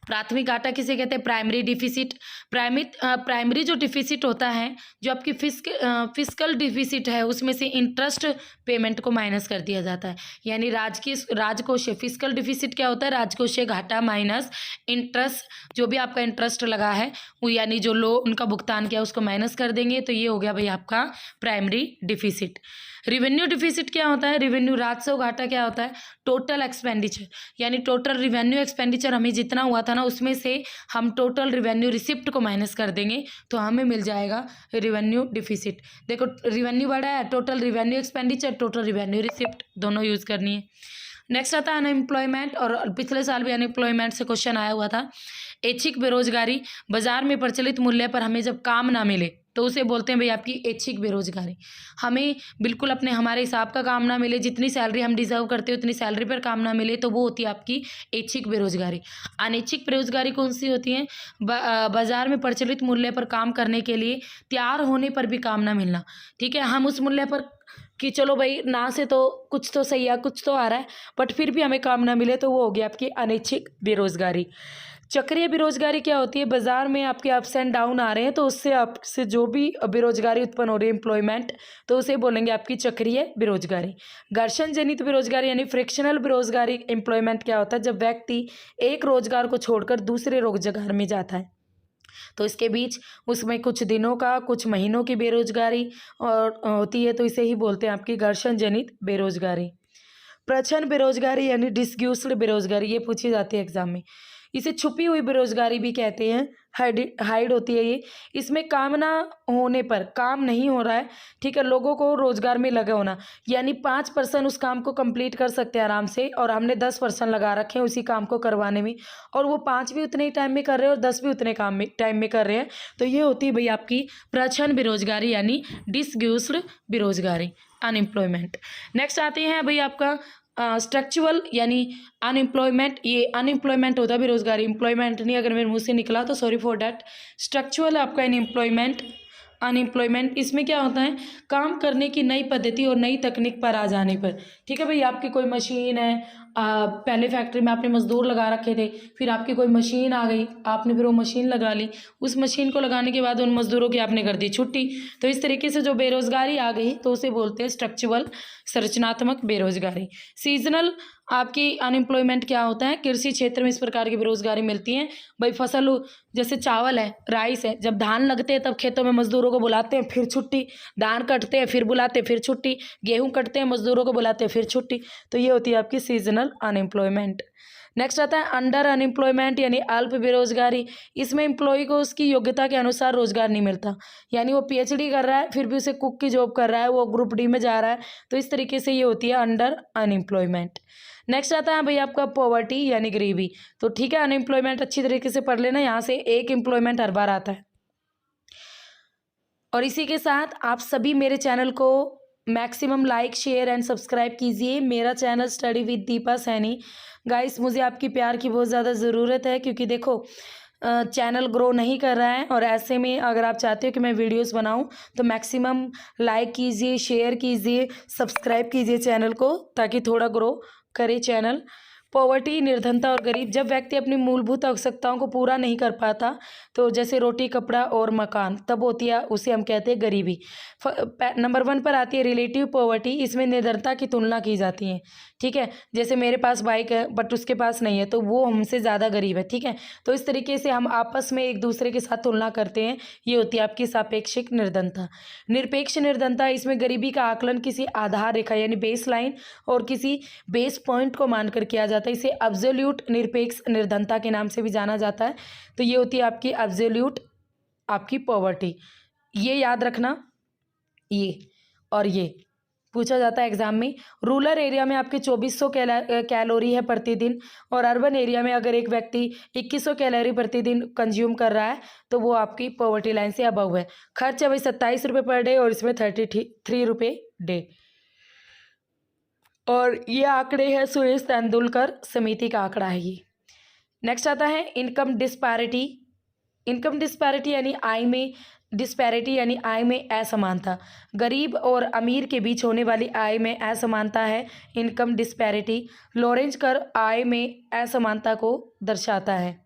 A: प्राथमिक घाटा किसे कहते हैं, प्राइमरी डिफिसिट। प्राइमरी जो डिफिसिट होता है, जो आपकी फिस्कल डिफिसिट है, उसमें से इंटरेस्ट पेमेंट को माइनस कर दिया जाता है, यानी राजकोषीय फिस्कल डिफिसिट क्या होता है, राजकोषीय घाटा माइनस इंटरेस्ट, जो भी आपका इंटरेस्ट लगा है वो, यानी जो उनका भुगतान किया उसको माइनस कर देंगे, तो ये हो गया भाई आपका प्राइमरी डिफिसिट। रिवेन्यू डिफिसिट क्या होता है, रिवेन्यू राजस्व घाटा क्या होता है, टोटल एक्सपेंडिचर, यानी टोटल रिवेन्यू एक्सपेंडिचर हमें जितना हुआ था ना, उसमें से हम टोटल रिवेन्यू रिसिप्ट को माइनस कर देंगे, तो हमें मिल जाएगा रिवेन्यू डिफिसिट। देखो रिवेन्यू बढ़ा है, total revenue expenditure, total revenue receipt, दोनों यूज़ करनी है। नेक्स्ट आता है अनएम्प्लॉयमेंट, और पिछले साल भी अनएम्प्लॉयमेंट से क्वेश्चन आया हुआ था। ऐच्छिक बेरोजगारी, बाजार में प्रचलित मूल्य पर हमें जब काम ना मिले तो उसे बोलते हैं भाई आपकी ऐच्छिक बेरोजगारी। हमें बिल्कुल अपने हमारे हिसाब का काम ना मिले, जितनी सैलरी हम डिजर्व करते हैं उतनी सैलरी पर काम ना मिले, तो वो होती है आपकी ऐच्छिक बेरोजगारी। अनैच्छिक बेरोजगारी कौन सी होती है? बाजार में प्रचलित मूल्य पर काम करने के लिए तैयार होने पर भी काम ना मिलना। ठीक है, हम उस मूल्य पर कि चलो भाई ना से तो कुछ तो सही है, कुछ तो आ रहा है, बट फिर भी हमें काम ना मिले, तो वो हो गया आपकी अनैच्छिक बेरोजगारी। चक्रीय बेरोजगारी क्या होती है? बाजार में आपके अप्स एंड डाउन आ रहे हैं, तो उससे आपसे जो भी बेरोजगारी उत्पन्न हो रही है एम्प्लॉयमेंट, तो उसे बोलेंगे आपकी चक्रीय बेरोजगारी। घर्षण जनित बेरोजगारी यानी फ्रिक्शनल बेरोजगारी एम्प्लॉयमेंट क्या होता है? जब व्यक्ति एक रोजगार को छोड़कर दूसरे रोजगार में जाता है, तो इसके बीच उसमें कुछ दिनों का, कुछ महीनों की बेरोजगारी और होती है, तो इसे ही बोलते हैं आपकी घर्षण जनित बेरोजगारी। प्रच्छन्न बेरोजगारी यानी डिस्ग्यूस्ड बेरोजगारी, ये पूछी जाती है एग्जाम में। इसे छुपी हुई बेरोजगारी भी कहते हैं, हाइड होती है ये। इसमें काम ना होने पर, काम नहीं हो रहा है, ठीक है, लोगों को रोजगार में लगे होना, यानी 5% उस काम को कंप्लीट कर सकते हैं आराम से, और हमने 10% लगा रखे हैं उसी काम को करवाने में, और वो 5 भी उतने ही टाइम में कर रहे हैं और 10 भी उतने टाइम में कर रहे हैं, तो ये होती है भाई आपकी प्रच्छन्न बेरोजगारी यानी डिसग्यूस्ड बेरोजगारी, अनएम्प्लॉयमेंट। नेक्स्ट आते हैं भाई आपका स्ट्रक्चरल यानी अनएम्प्लॉयमेंट। ये अनएम्प्लॉयमेंट होता है बेरोजगारी, एम्प्लॉयमेंट नहीं, अगर मेरे मुंह से निकला तो सॉरी फॉर डैट। स्ट्रक्चरल आपका अनएम्प्लॉयमेंट, इसमें क्या होता है? काम करने की नई पद्धति और नई तकनीक पर आ जाने पर। ठीक है भाई, आपकी कोई मशीन है, पहले फैक्ट्री में आपने मजदूर लगा रखे थे, फिर आपकी कोई मशीन आ गई, आपने फिर वो मशीन लगा ली, उस मशीन को लगाने के बाद उन मजदूरों की आपने कर दी छुट्टी, तो इस तरीके से जो बेरोजगारी आ गई, तो उसे बोलते हैं स्ट्रक्चरल, संरचनात्मक बेरोजगारी। सीजनल आपकी अनएम्प्लॉयमेंट क्या होता है? कृषि क्षेत्र में इस प्रकार की बेरोजगारी मिलती है भाई। फसल जैसे चावल है, राइस है, जब धान लगते हैं तब खेतों में मजदूरों को बुलाते हैं, फिर छुट्टी, धान कटते हैं फिर बुलाते हैं, फिर छुट्टी, गेहूं कटते हैं मजदूरों को बुलाते हैं, फिर छुट्टी, तो ये होती है आपकी सीजनल अनएम्प्लॉयमेंट। नेक्स्ट आता है अंडर अनएम्प्लॉयमेंट यानी अल्प बेरोजगारी। इसमें एम्प्लॉय को उसकी योग्यता के अनुसार रोजगार नहीं मिलता, यानी वो पीएचडी कर रहा है फिर भी उसे कुक की जॉब कर रहा है, वो ग्रुप डी में जा रहा है, तो इस तरीके से ये होती है अंडर अनएम्प्लॉयमेंट। नेक्स्ट आता है भाई आपका पॉवर्टी यानी गरीबी। तो ठीक है, अनएम्प्लॉयमेंट अच्छी तरीके से पढ़ लेना, यहाँ से एक एम्प्लॉयमेंट हर बार आता है। और इसी के साथ आप सभी मेरे चैनल को maximum like, share and subscribe कीजिए। मेरा channel study with Deepa Saini. Guys, मुझे आपकी प्यार की बहुत ज़्यादा ज़रूरत है, क्योंकि देखो चैनल ग्रो नहीं कर रहा है, और ऐसे में अगर आप चाहते हो कि मैं वीडियोस बनाऊं तो मैक्सिमम लाइक कीजिए, शेयर कीजिए, सब्सक्राइब कीजिए चैनल को, ताकि थोड़ा ग्रो करे चैनल। पॉवर्टी, निर्धनता और गरीब, जब व्यक्ति अपनी मूलभूत आवश्यकताओं को पूरा नहीं कर पाता, तो जैसे रोटी, कपड़ा और मकान, तब होती है, उसे हम कहते हैं गरीबी। नंबर 1 पर आती है रिलेटिव पॉवर्टी। इसमें निर्धनता की तुलना की जाती है। ठीक है, जैसे मेरे पास बाइक है बट उसके पास नहीं है, तो वो हमसे ज़्यादा गरीब है। ठीक है, तो इस तरीके से हम आपस में एक दूसरे के साथ तुलना करते हैं, ये होती है आपकी सापेक्षिक निर्धनता। निरपेक्ष निर्धनता, इसमें गरीबी का आकलन किसी आधार रेखा यानी बेस लाइन और किसी बेस पॉइंट को मानकर किया जाता है। इसे एब्सोल्यूट निरपेक्ष निर्धनता के नाम से भी जाना जाता है। तो ये होती है आपकी एब्सोल्यूट आपकी पॉवर्टी। ये याद रखना, ये और ये पूछा जाता है एग्जाम में। रूरल एरिया में आपके 2400 कैलोरी है प्रतिदिन, और अर्बन एरिया में अगर एक व्यक्ति 2100 कैलोरी प्रतिदिन कंज्यूम कर रहा है, तो वो आपकी पॉवर्टी लाइन से अबव है। खर्च है भाई 27 रुपये पर डे, और इसमें 33 रुपये डे। और ये आंकड़े हैं सुरेश तेंदुलकर समिति का आंकड़ा है ये। नेक्स्ट आता है इनकम डिस्पैरिटी। इनकम डिस्पैरिटी यानी आय में डिस्पैरिटी यानी आय में असमानता। गरीब और अमीर के बीच होने वाली आय में असमानता है इनकम डिस्पैरिटी। लॉरेंज कर्व आय में असमानता को दर्शाता है।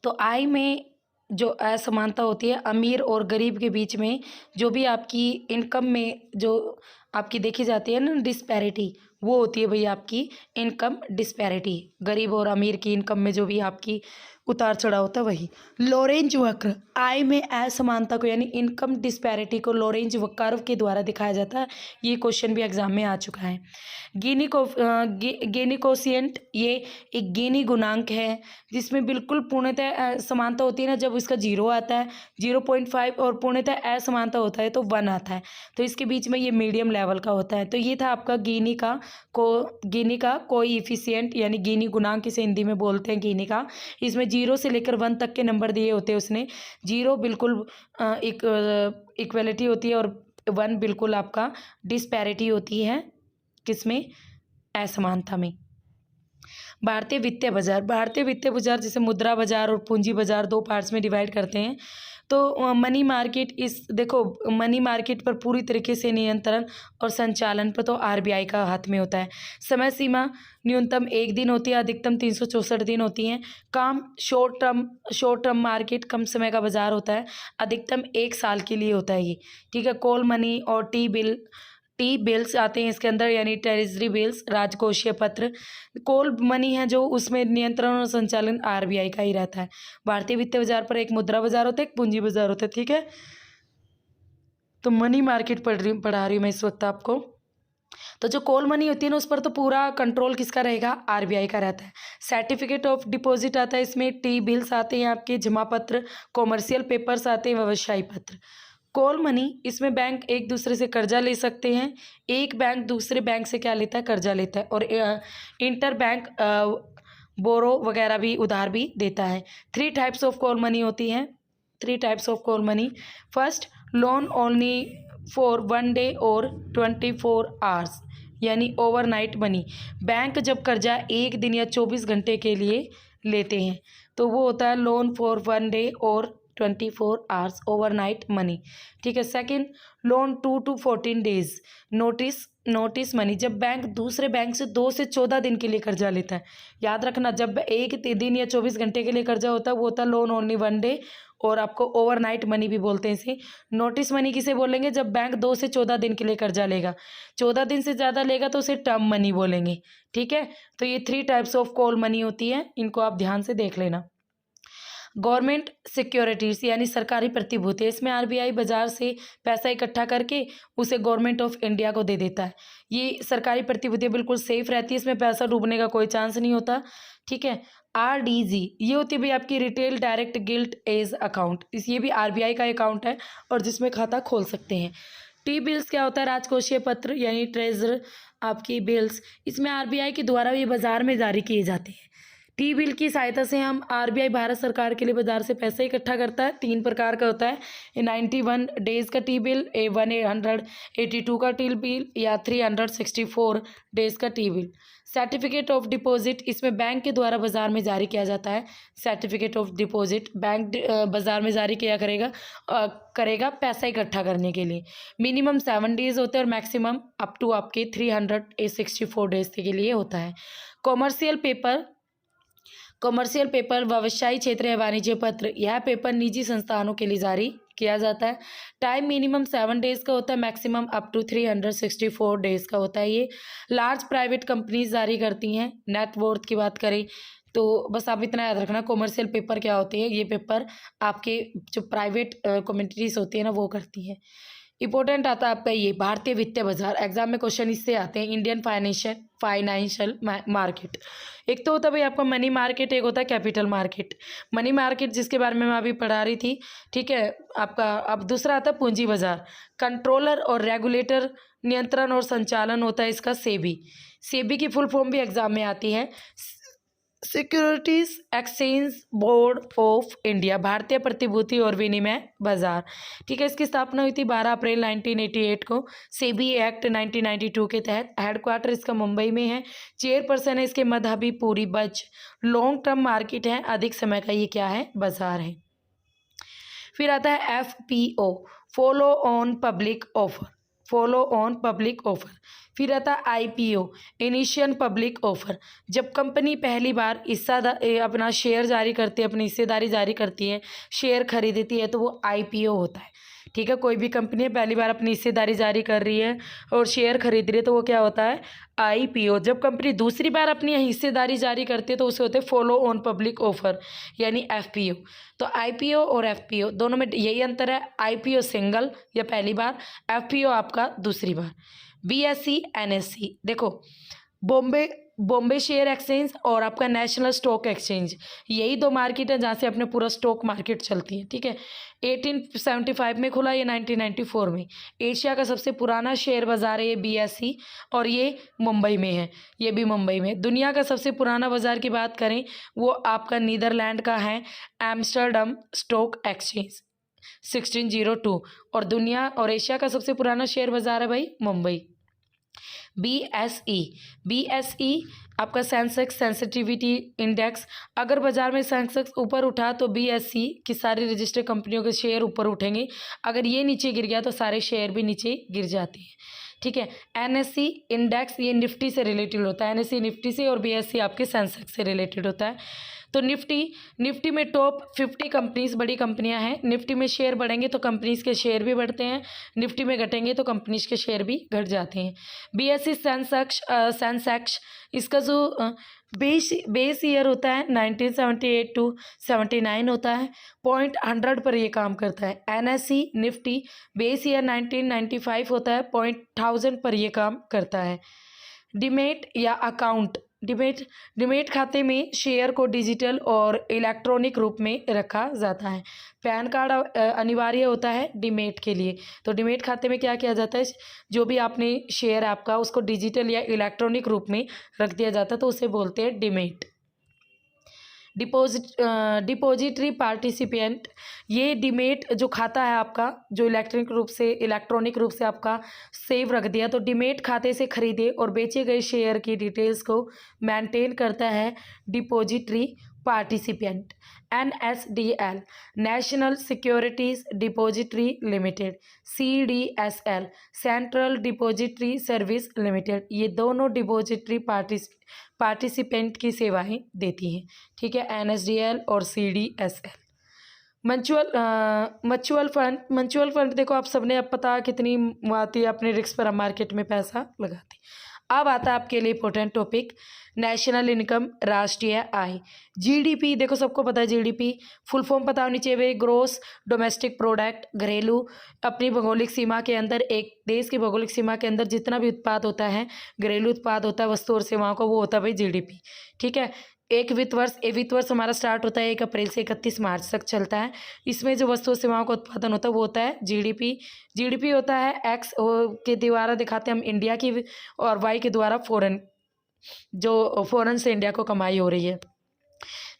A: तो आय में जो असमानता होती है अमीर और गरीब के बीच में, जो भी आपकी इनकम में जो आपकी देखी जाती है ना डिस्पैरिटी, वो होती है भैया आपकी इनकम डिस्पैरिटी। गरीब और अमीर की इनकम में जो भी आपकी उतार चढ़ाव होता है वही। लॉरेंज वक्र आय में असमानता को यानी इनकम डिस्पैरिटी को लॉरेंज कर्व के द्वारा दिखाया जाता है। ये क्वेश्चन भी एग्जाम में आ चुका है। गिनी कोशिएंट, ये एक गिनी गुणांक है जिसमें बिल्कुल पूर्णतः समानता होती है ना, जब इसका 0 आता है 0.5 और पूर्णतः असमानता होता है तो 1 आता है, तो इसके बीच में ये मीडियम लेवल का होता है। तो ये था आपका गिनी का गिनी का कोई इफिशियंट यानी गिनी गुणांक इसे हिंदी में बोलते हैं गिनी का। इसमें 0 से लेकर 1 तक के नंबर दिए होते हैं उसने। 0 बिल्कुल इक्वलिटी होती है और 1 बिल्कुल आपका डिस्पैरिटी होती है, किसमें, असमानता में। भारतीय वित्तीय बाजार जिसे मुद्रा बाजार और पूंजी बाजार 2 पार्ट्स में डिवाइड करते हैं। तो मनी मार्केट देखो मनी मार्केट पर पूरी तरीके से नियंत्रण और संचालन पर तो आरबीआई का हाथ में होता है। समय सीमा न्यूनतम 1 दिन होती है, अधिकतम 364 दिन होती हैं। काम शॉर्ट टर्म मार्केट कम समय का बाजार होता है, अधिकतम 1 साल के लिए होता है ये, ठीक है। कॉल मनी और टी बिल्स आते हैं इसके अंदर, यानी ट्रेजरी बिल्स, राजकोषीय पत्र। कॉल मनी है जो, उसमें नियंत्रण और संचालन आरबीआई का ही रहता है। भारतीय वित्तीय बाजार पर एक मुद्रा बाजार होता है, एक पूंजी बाजार होता है, ठीक है। तो मनी मार्केट पढ़ा रही हूँ मैं इस वक्त आपको। तो जो कॉल मनी होती है ना, उस पर तो पूरा कंट्रोल किसका रहेगा, आरबीआई का रहता है। सर्टिफिकेट ऑफ डिपॉजिट आता है इसमें, टी बिल्स आते हैं आपके, जमा पत्र, कॉमर्शियल पेपर्स आते हैं, व्यवसायी पत्र। कॉल मनी, इसमें बैंक एक दूसरे से कर्जा ले सकते हैं। एक बैंक दूसरे बैंक से क्या लेता है, कर्जा लेता है। और इंटर बैंक बोरो वगैरह भी, उधार भी देता है। 3 टाइप्स ऑफ कॉल मनी होती हैं, 3 types of call money. First, loan only for 1 day और 24 आवर्स, यानी ओवरनाइट मनी। बैंक जब कर्जा 1 दिन या 24 घंटे के लिए लेते हैं तो वो होता है लोन फॉर 1 डे और 24 आवर्स, ओवरनाइट मनी, ठीक है। Second, loan 2 to 14 days, notice money, जब बैंक दूसरे बैंक से 2 से 14 दिन के लिए कर्जा लेता है। याद रखना, जब 1 दिन या 24 घंटे के लिए कर्जा होता है वो होता है लोन ओनली 1 डे, और आपको ओवरनाइट मनी भी बोलते हैं इसे। नोटिस मनी किसे बोलेंगे, जब बैंक 2 से 14 दिन के लिए कर्जा लेगा। 14 दिन से ज़्यादा लेगा तो उसे टर्म मनी बोलेंगे, ठीक है। तो ये 3 टाइप्स ऑफ कॉल मनी होती है, इनको आप ध्यान से देख लेना। गवर्नमेंट सिक्योरिटीज यानी सरकारी प्रतिभूति, इसमें आरबीआई बाजार से पैसा इकट्ठा करके उसे गवर्नमेंट ऑफ इंडिया को दे देता है। ये सरकारी प्रतिभूतियाँ बिल्कुल सेफ रहती है, इसमें पैसा डूबने का कोई चांस नहीं होता, ठीक है। आरडीजी, ये होती है भाई आपकी retail direct gilt edge account, ये भी आरबीआई का अकाउंट है और जिसमें खाता खोल सकते हैं। टी बिल्स क्या होता है, राजकोषीय पत्र यानी ट्रेजर आपकी बिल्स, इसमें आरबीआई के द्वारा ये बाजार में जारी किए जाते हैं। टी बिल की सहायता से हम आरबीआई भारत सरकार के लिए बाजार से पैसा इकट्ठा करता है। 3 प्रकार का होता है, 91 डेज का टी बिल, 182 का टी बिल या 364 डेज का T bill. Certificate of deposit, इसमें बैंक के द्वारा बाजार में जारी किया जाता है। सर्टिफिकेट ऑफ डिपॉजिट बैंक बाजार में जारी किया करेगा पैसा इकट्ठा करने के लिए। मिनिमम 7 डेज होते हैं और मैक्सिमम अप टू आपके 364 डेज के लिए होता है। कॉमर्शियल पेपर व्यवसायी क्षेत्र या वाणिज्य पत्र, यह पेपर निजी संस्थानों के लिए जारी किया जाता है। टाइम मिनिमम 7 डेज का होता है, मैक्सिमम अप टू 364 डेज का होता है। ये लार्ज प्राइवेट कंपनीज जारी करती हैं। नेटवर्थ की बात करें तो बस आप इतना याद रखना, कॉमर्शियल पेपर क्या होते हैं, ये पेपर आपके जो प्राइवेट कम्युनिटीज़ होती है ना वो करती हैं। इंपॉर्टेंट आता है आपका ये भारतीय वित्तीय बाजार, एग्जाम में क्वेश्चन इससे आते हैं। इंडियन फाइनेंशियल मार्केट, एक तो होता है भाई आपका मनी मार्केट, एक होता है कैपिटल मार्केट। मनी मार्केट जिसके बारे में मैं अभी पढ़ा रही थी, ठीक है आपका। अब दूसरा आता है पूंजी बाजार, कंट्रोलर और रेगुलेटर, नियंत्रण और संचालन होता है इसका सेबी की फुल फॉर्म भी एग्जाम में आती है, securities exchange board of India, भारतीय प्रतिभूति और विनिमय बाजार, ठीक है। इसकी स्थापना हुई थी 12 अप्रैल 1988 को सेबी एक्ट 1992 के तहत। हेडक्वार्टर इसका मुंबई में है। चेयरपर्सन है इसके मधु पुरी बच। लॉन्ग टर्म मार्केट है, अधिक समय का ये क्या है, बाजार है। फिर आता है FPO, follow on public offer. फिर आता है आईपीओ, इनिशियल पब्लिक ऑफर, जब कंपनी पहली बार अपना शेयर जारी करती है, अपनी हिस्सेदारी जारी करती है, शेयर खरीदती है, तो वो आईपीओ होता है, ठीक है। कोई भी कंपनी पहली बार अपनी हिस्सेदारी जारी कर रही है और शेयर खरीद रही है तो वो क्या होता है, आईपीओ। जब कंपनी दूसरी बार अपनी हिस्सेदारी जारी करती है तो उसे होते हैं फॉलो ऑन पब्लिक ऑफर यानी एफपीओ। तो आईपीओ और एफपीओ दोनों में यही अंतर है, आईपीओ सिंगल या पहली बार, एफपीओ आपका दूसरी बार। बीएसई एनएसई, देखो बॉम्बे बॉम्बे शेयर एक्सचेंज और आपका नेशनल स्टॉक एक्सचेंज, यही दो मार्केट है जहाँ से अपने पूरा स्टॉक मार्केट चलती है। ठीक है, 1875 में खुला, ये 1994 में। एशिया का सबसे पुराना शेयर बाज़ार है ये BSE, और ये मुंबई में है, ये भी मुंबई में। दुनिया का सबसे पुराना बाज़ार की बात करें वो आपका नीदरलैंड का है, एम्स्टर्डम स्टॉक एक्सचेंज 1602। और दुनिया और एशिया का सबसे पुराना शेयर बाज़ार है भाई मुंबई। BSE आपका सेंसेक्स सेंसिटिविटी इंडेक्स, अगर बाजार में सेंसेक्स ऊपर उठा तो BSE की सारी रजिस्टर्ड कंपनियों के शेयर ऊपर उठेंगे, अगर ये नीचे गिर गया तो सारे शेयर भी नीचे गिर जाते हैं। ठीक है, NSE इंडेक्स ये निफ्टी से रिलेटेड होता है, NSE निफ्टी से, और BSE आपके सेंसेक्स से रिलेटेड होता है। तो निफ्टी में टॉप 50 कंपनीज बड़ी कंपनियां हैं। निफ्टी में शेयर बढ़ेंगे तो कंपनीज के शेयर भी बढ़ते हैं, निफ्टी में घटेंगे तो कंपनीज के शेयर भी घट जाते हैं। BSE सेंसेक्स इसका जो बेस ईयर होता है 1978 टू 79 होता है, 0.100 पर ये काम करता है। NSE निफ्टी बेस ईयर 1995 होता है, 0.1000 पर ये काम करता है। डीमेट या अकाउंट, डीमेट खाते में शेयर को डिजिटल और इलेक्ट्रॉनिक रूप में रखा जाता है। पैन कार्ड अनिवार्य होता है डीमेट के लिए। तो डीमेट खाते में क्या किया जाता है, जो भी आपने शेयर आपका उसको डिजिटल या इलेक्ट्रॉनिक रूप में रख दिया जाता है, तो उसे बोलते हैं डीमेट। डिपॉजिटरी पार्टिसिपेंट, ये डीमेट जो खाता है आपका, जो इलेक्ट्रॉनिक रूप से आपका सेव रख दिया, तो डीमेट खाते से खरीदे और बेचे गए शेयर की डिटेल्स को मेंटेन करता है depository participant. NSDL national securities depository limited, CDSL central depository service limited, ये दोनों डिपॉजिटरी पार्टिसिपेंट की सेवाएं देती हैं। ठीक है, NSDL और CDSL। म्यूचुअल फंड देखो आप सबने, अब पता कितनी आती है अपने रिस्क पर, मार्केट में पैसा लगाते। अब आता है आपके लिए इंपॉर्टेंट टॉपिक, नेशनल इनकम, राष्ट्रीय आय। GDP देखो सबको पता है, GDP फुल फॉर्म पता होनी चाहिए, ग्रोस डोमेस्टिक प्रोडक्ट। घरेलू अपनी भौगोलिक सीमा के अंदर, एक देश की भौगोलिक सीमा के अंदर जितना भी उत्पाद होता है, घरेलू उत्पाद होता है वस्तु और सेवाओं का, वो होता है भाई GDP। ठीक है, एक वित्त वर्ष हमारा स्टार्ट होता है 1 अप्रैल से 31 मार्च तक चलता है। इसमें जो वस्तु और सेवाओं का उत्पादन होता है वो होता है GDP होता है। X के द्वारा दिखाते हैं हम इंडिया की, और Y के द्वारा फॉरेन से इंडिया को कमाई हो रही है।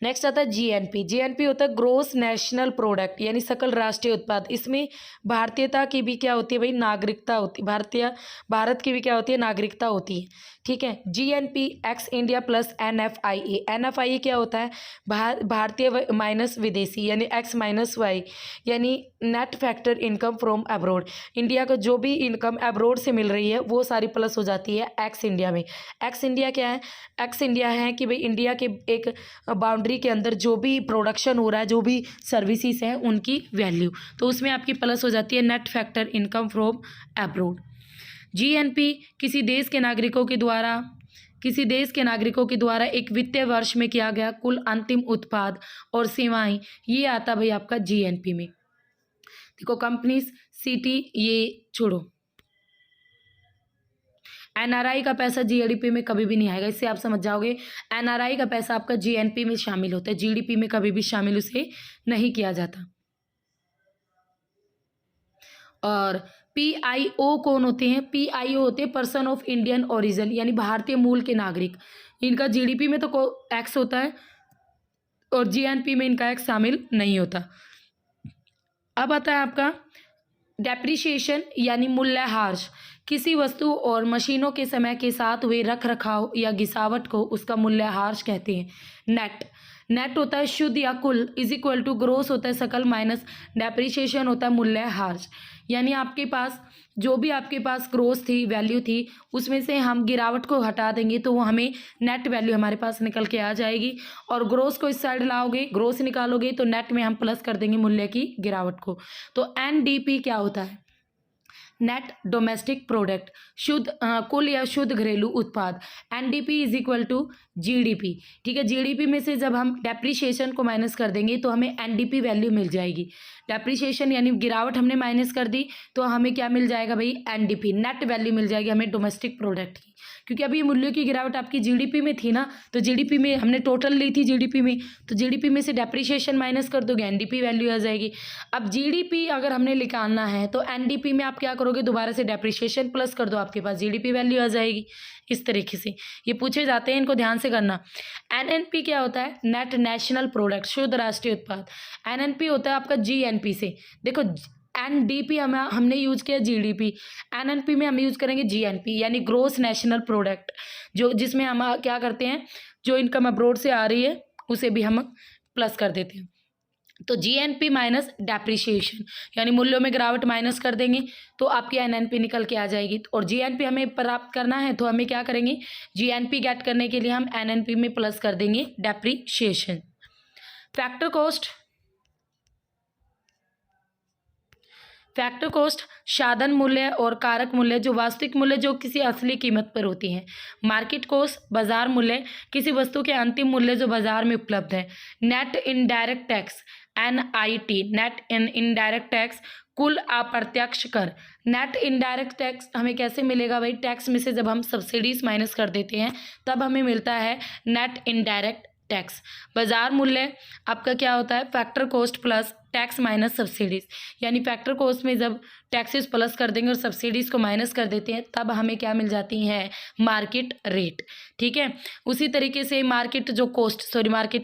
A: नेक्स्ट आता है GNP होता है ग्रोस नेशनल प्रोडक्ट, यानी सकल राष्ट्रीय उत्पाद। इसमें भारतीयता की भी क्या होती है भाई, नागरिकता होती है, भारत की भी क्या होती है, नागरिकता होती है। ठीक है, GNP x India plus NFIA क्या होता है, भारतीय माइनस विदेशी, यानी X माइनस Y, यानी net factor income from abroad. India को जो भी इनकम अब्रोड से मिल रही है वो सारी प्लस हो जाती है एक्स इंडिया में। एक्स इंडिया क्या है, एक्स इंडिया है कि भाई इंडिया के एक बाउंड्री के अंदर जो भी प्रोडक्शन हो रहा है, जो भी सर्विसेज हैं उनकी वैल्यू, तो उसमें आपकी प्लस हो जाती है net factor income from abroad. GNP किसी देश के नागरिकों के द्वारा एक वित्तीय वर्ष में किया गया कुल अंतिम उत्पाद और सेवाएं, ये आता भाई आपका GNP में। देखो कंपनीज, सिटी ये छोड़ो, NRI का पैसा GDP में कभी भी नहीं आएगा, इससे आप समझ जाओगे। NRI का पैसा आपका GNP में शामिल होता है, GDP में कभी भी शामिल उसे नहीं किया जाता। और PIO कौन होते हैं, PIO होते हैं पर्सन ऑफ इंडियन ओरिजिन, यानी भारतीय मूल के नागरिक। इनका GDP में तो X होता है और GNP में इनका X शामिल नहीं होता। अब आता है आपका डेप्रिसिएशन, यानी मूल्यह्रास। किसी वस्तु और मशीनों के समय के साथ हुए रख रखाव या गिरावट को उसका मूल्यह्रास कहते हैं। नेट होता है शुद्ध या कुल, इज इक्वल टू ग्रोस होता है सकल माइनस डेप्रिसिएशन होता है मूल्यह्रास। यानी आपके पास जो भी आपके पास ग्रोस थी, वैल्यू थी, उसमें से हम गिरावट को हटा देंगे तो वो हमें नेट वैल्यू हमारे पास निकल के आ जाएगी। और ग्रोस को इस साइड लाओगे, ग्रोस निकालोगे तो नेट में हम प्लस कर देंगे मूल्य की गिरावट को। तो NDP क्या होता है, नेट डोमेस्टिक प्रोडक्ट, शुद्ध कुल या शुद्ध घरेलू उत्पाद। NDP is equal to GDP। ठीक है, GDP में से जब हम डेप्रिसिएशन को माइनस कर देंगे तो हमें NDP वैल्यू मिल जाएगी। डेप्रिसिएशन यानी गिरावट हमने माइनस कर दी तो हमें क्या मिल जाएगा भाई, NDP नेट वैल्यू मिल जाएगी हमें डोमेस्टिक प्रोडक्ट की। क्योंकि अभी मूल्यों की गिरावट आपकी जीडीपी में थी ना, तो जीडीपी में हमने टोटल ली थी जीडीपी में, तो जीडीपी में से डेप्रिसिएशन माइनस कर दोगे, एनडीपी वैल्यू आ जाएगी। अब जीडीपी अगर हमने निकालना है तो एनडीपी में आप क्या करोगे, दोबारा से डेप्रिसिएशन प्लस कर दो, आपके पास जीडीपी वैल्यू आ जाएगी। इस तरीके से ये पूछे जाते हैं, इनको ध्यान से करना। एनएनपी क्या होता है, नेट नेशनल प्रोडक्ट, शुद्ध राष्ट्रीय उत्पाद। एनएनपी होता है आपका जीएनपी से। देखो एनडीपी हमने यूज किया जीडीपी, एनएनपी में हम यूज करेंगे जीएनपी यानी ग्रोस नेशनल प्रोडक्ट, जो जिसमें हम क्या करते हैं, जो इनकम अब्रोड से आ रही है उसे भी हम प्लस कर देते हैं। तो जीएनपी माइनस डेप्रिसिएशन यानी मूल्यों में गिरावट माइनस कर देंगे तो आपकी एनएनपी निकल के आ जाएगी। और जीएनपी हमें प्राप्त करना है तो हमें क्या करेंगे, जीएनपी गेट करने के लिए हम एनएनपी में प्लस कर देंगे depreciation. Factor cost, factor cost साधन मूल्य और कारक मूल्य जो वास्तविक मूल्य जो किसी असली कीमत पर होती हैं। मार्केट कॉस्ट बाजार मूल्य किसी वस्तु के अंतिम मूल्य जो बाजार में उपलब्ध है। Net indirect tax NIT, net indirect tax कुल अप्रत्यक्ष कर। नेट इनडायरेक्ट टैक्स हमें कैसे मिलेगा भाई, टैक्स में से जब हम सब्सिडीज माइनस कर देते हैं तब हमें मिलता है नेट इनडायरेक्ट टैक्स। बाजार मूल्य आपका क्या होता है, factor cost plus tax minus subsidies, यानी फैक्टर कॉस्ट में जब टैक्सेस प्लस कर देंगे और सब्सिडीज को माइनस कर देते हैं तब हमें क्या मिल जाती है, मार्केट रेट। ठीक है, उसी तरीके से मार्केट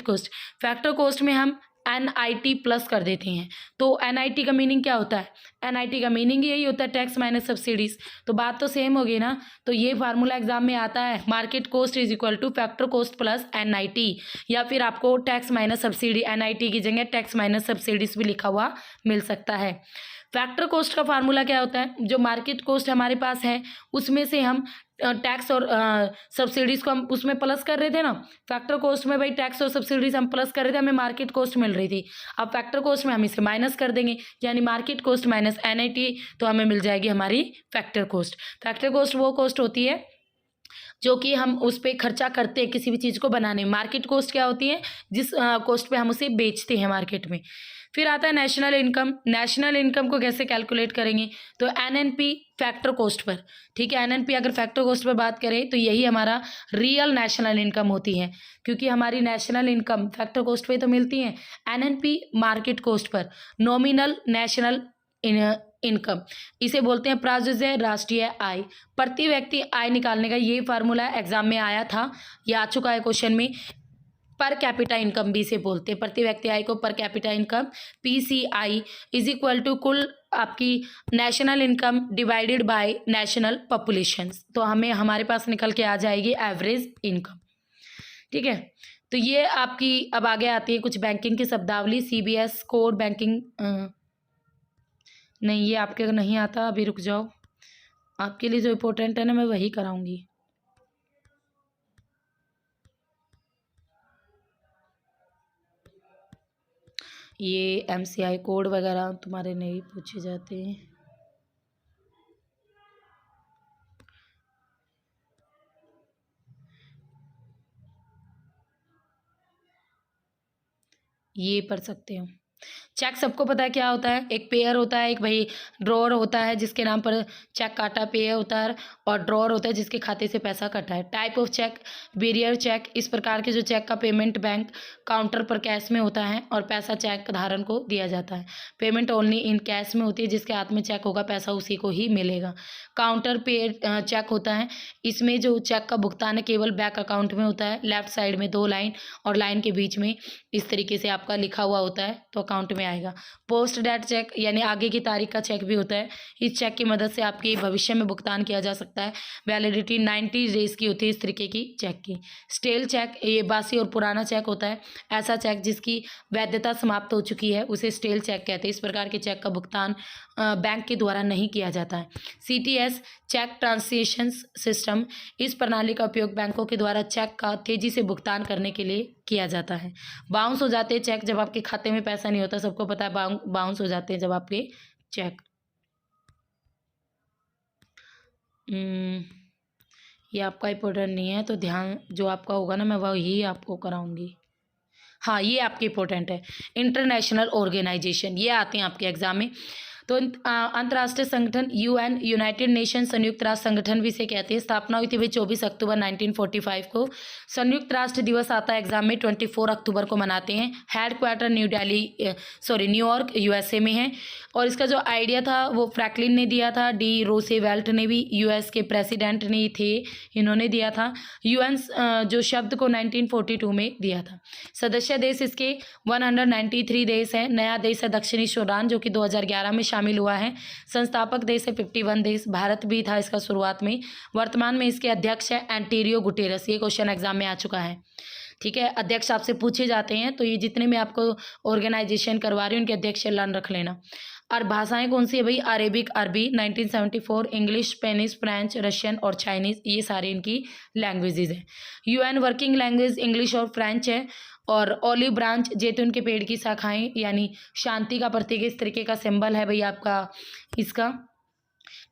A: कॉस्ट, फैक्टर कॉस्ट में हम एनआईटी प्लस कर देते हैं। तो एनआईटी का मीनिंग क्या होता है, एनआईटी का मीनिंग यही होता है टैक्स माइनस सब्सिडीज। तो बात तो सेम होगी ना, तो ये फार्मूला एग्जाम में आता है, market cost is equal two factor cost plus NIT, या फिर आपको टैक्स माइनस सब्सिडी, एनआईटी की जगह टैक्स माइनस सब्सिडीज भी लिखा हुआ मिल सकता है। फैक्टर कॉस्ट का फार्मूला क्या होता है, जो मार्केट कॉस्ट हमारे पास है उसमें से हम टैक्स और सब्सिडीज को हम उसमें प्लस कर रहे थे ना, फैक्टर कॉस्ट में भाई टैक्स और सब्सिडीज हम प्लस कर रहे थे, हमें मार्केट कॉस्ट मिल रही थी। अब फैक्टर कॉस्ट में हम इसे माइनस कर देंगे, यानी मार्केट कॉस्ट माइनस एनआईटी, तो हमें मिल जाएगी हमारी फैक्टर कॉस्ट। फैक्टर कॉस्ट वो कॉस्ट होती है जो कि हम उस पर खर्चा करते हैं किसी भी चीज़ को बनाने में। मार्केट कॉस्ट क्या होती है, जिस कॉस्ट पे हम उसे बेचते हैं मार्केट में। फिर आता है नेशनल इनकम। नेशनल इनकम को कैसे कैलकुलेट करेंगे, तो एनएनपी फैक्टर कॉस्ट पर। ठीक है, एनएनपी अगर फैक्टर कॉस्ट पर बात करें तो यही हमारा रियल नेशनल इनकम होती है, क्योंकि हमारी नेशनल इनकम फैक्टर कॉस्ट पे तो मिलती है, NNP market cost per. Nominal national income इसे बोलते हैं प्रायोज्य राष्ट्रीय आय। प्रति व्यक्ति आय निकालने का ये फार्मूला एग्जाम में आया था, ये आ चुका है क्वेश्चन में। पर कैपिटा इनकम भी इसे बोलते हैं, प्रति व्यक्ति आय को per capita income, PCI is equal to कुल आपकी national income divided by national population. तो हमें हमारे पास निकल के आ जाएगी एवरेज इनकम। ठीक है, तो ये आपकी अब आगे आती है कुछ बैंकिंग की शब्दावली। सीबीएस कोर बैंकिंग नहीं, ये आपके नहीं आता, अभी रुक जाओ, आपके लिए जो इम्पोर्टेंट है ना मैं वही कराऊंगी। ये एमसीआई कोड वगैरह तुम्हारे नहीं पूछे जाते हैं। ये पढ़ सकते हो। चेक सबको पता है क्या होता है, एक पेयर होता है, एक भाई ड्रॉअर होता है जिसके नाम पर चेक काटा, पेयर होता है, और ड्रॉअर होता है जिसके खाते से पैसा कटा है। Type of cheque, bearer cheque, इस प्रकार के जो चेक का पेमेंट बैंक काउंटर पर कैश में होता है और पैसा चेक धारक को दिया जाता है। पेमेंट ओनली इन कैश में होती है, जिसके हाथ में चेक होगा पैसा उसी को ही मिलेगा। काउंटर पे चेक होता है, इसमें जो चेक का भुगतान है केवल बैंक अकाउंट में होता है। लेफ्ट साइड में 2 लाइन और लाइन के बीच में इस तरीके से आपका लिखा हुआ होता है तो अकाउंट में आएगा। पोस्ट डेट चेक यानी आगे की तारीख का चेक भी होता है, इस चेक की मदद से आपके भविष्य में भुगतान किया जा सकता है। वैलिडिटी 90 डेज की होती है इस तरीके की चेक की। स्टेल चेक, ये बासी और पुराना चेक होता है, ऐसा चेक जिसकी वैधता समाप्त हो चुकी है उसे स्टेल चेक कहते हैं। इस प्रकार के चेक का भुगतान बैंक के द्वारा नहीं किया जाता है। सीटीएस चेक ट्रांसलेशन सिस्टम, इस प्रणाली का उपयोग बैंकों के द्वारा चेक का तेजी से भुगतान करने के लिए किया जाता है। बाउंस हो जाते हैं चेक जब आपके खाते में पैसा नहीं होता, सबको पता है बाउंस हो जाते हैं जब आपके चेक। ये आपका इंपॉर्टेंट नहीं है तो ध्यान जो आपका होगा ना मैं वही आपको कराऊंगी। हाँ, ये आपके इंपॉर्टेंट है। इंटरनेशनल ऑर्गेनाइजेशन, ये आते हैं आपके एग्जाम में। तो अंतर्राष्ट्रीय संगठन यूएन, यूनाइटेड नेशन, संयुक्त राष्ट्र संगठन भी इसे कहते हैं। स्थापना हुई थी भाई 24 अक्टूबर 1945 को। संयुक्त राष्ट्र दिवस आता है एग्जाम में 24 अक्टूबर को मनाते हैं। हेडक्वार्टर न्यूयॉर्क यूएसए में है। और इसका जो आइडिया था वो फ्रैंकलिन ने दिया था, डी रोसेवेल्ट ने भी, यूएस के प्रेसिडेंट ने थे, इन्होंने दिया था। यूएन जो शब्द को 1942 में दिया था। सदस्य देश इसके 193 देश हैं। नया देश है दक्षिणी सूडान जो कि 2011 में शामिल हुआ है। संस्थापक देश है 51 देश। भारत भी था इसका शुरुआत में। वर्तमान में इसके अध्यक्ष है एंटोनियो गुटेरेस। ये क्वेश्चन एग्जाम में आ चुका है, ठीक है। अध्यक्ष आपसे पूछे जाते हैं, तो ये जितने में आपको ऑर्गेनाइजेशन करवा रही हूँ उनके अध्यक्ष लर्न रख लेना। और भाषाएं कौन सी है भाई? अरेबिक, अरबी 1974, इंग्लिश, स्पेनिश, फ्रेंच, रशियन और चाइनीज़, ये सारे इनकी लैंग्वेजेज हैं। यूएन वर्किंग लैंग्वेज इंग्लिश और फ्रेंच है। और ओलिव ब्रांच, जैतून के पेड़ की शाखाएं, यानी शांति का प्रतीक, इस तरीके का सिंबल है भाई आपका इसका,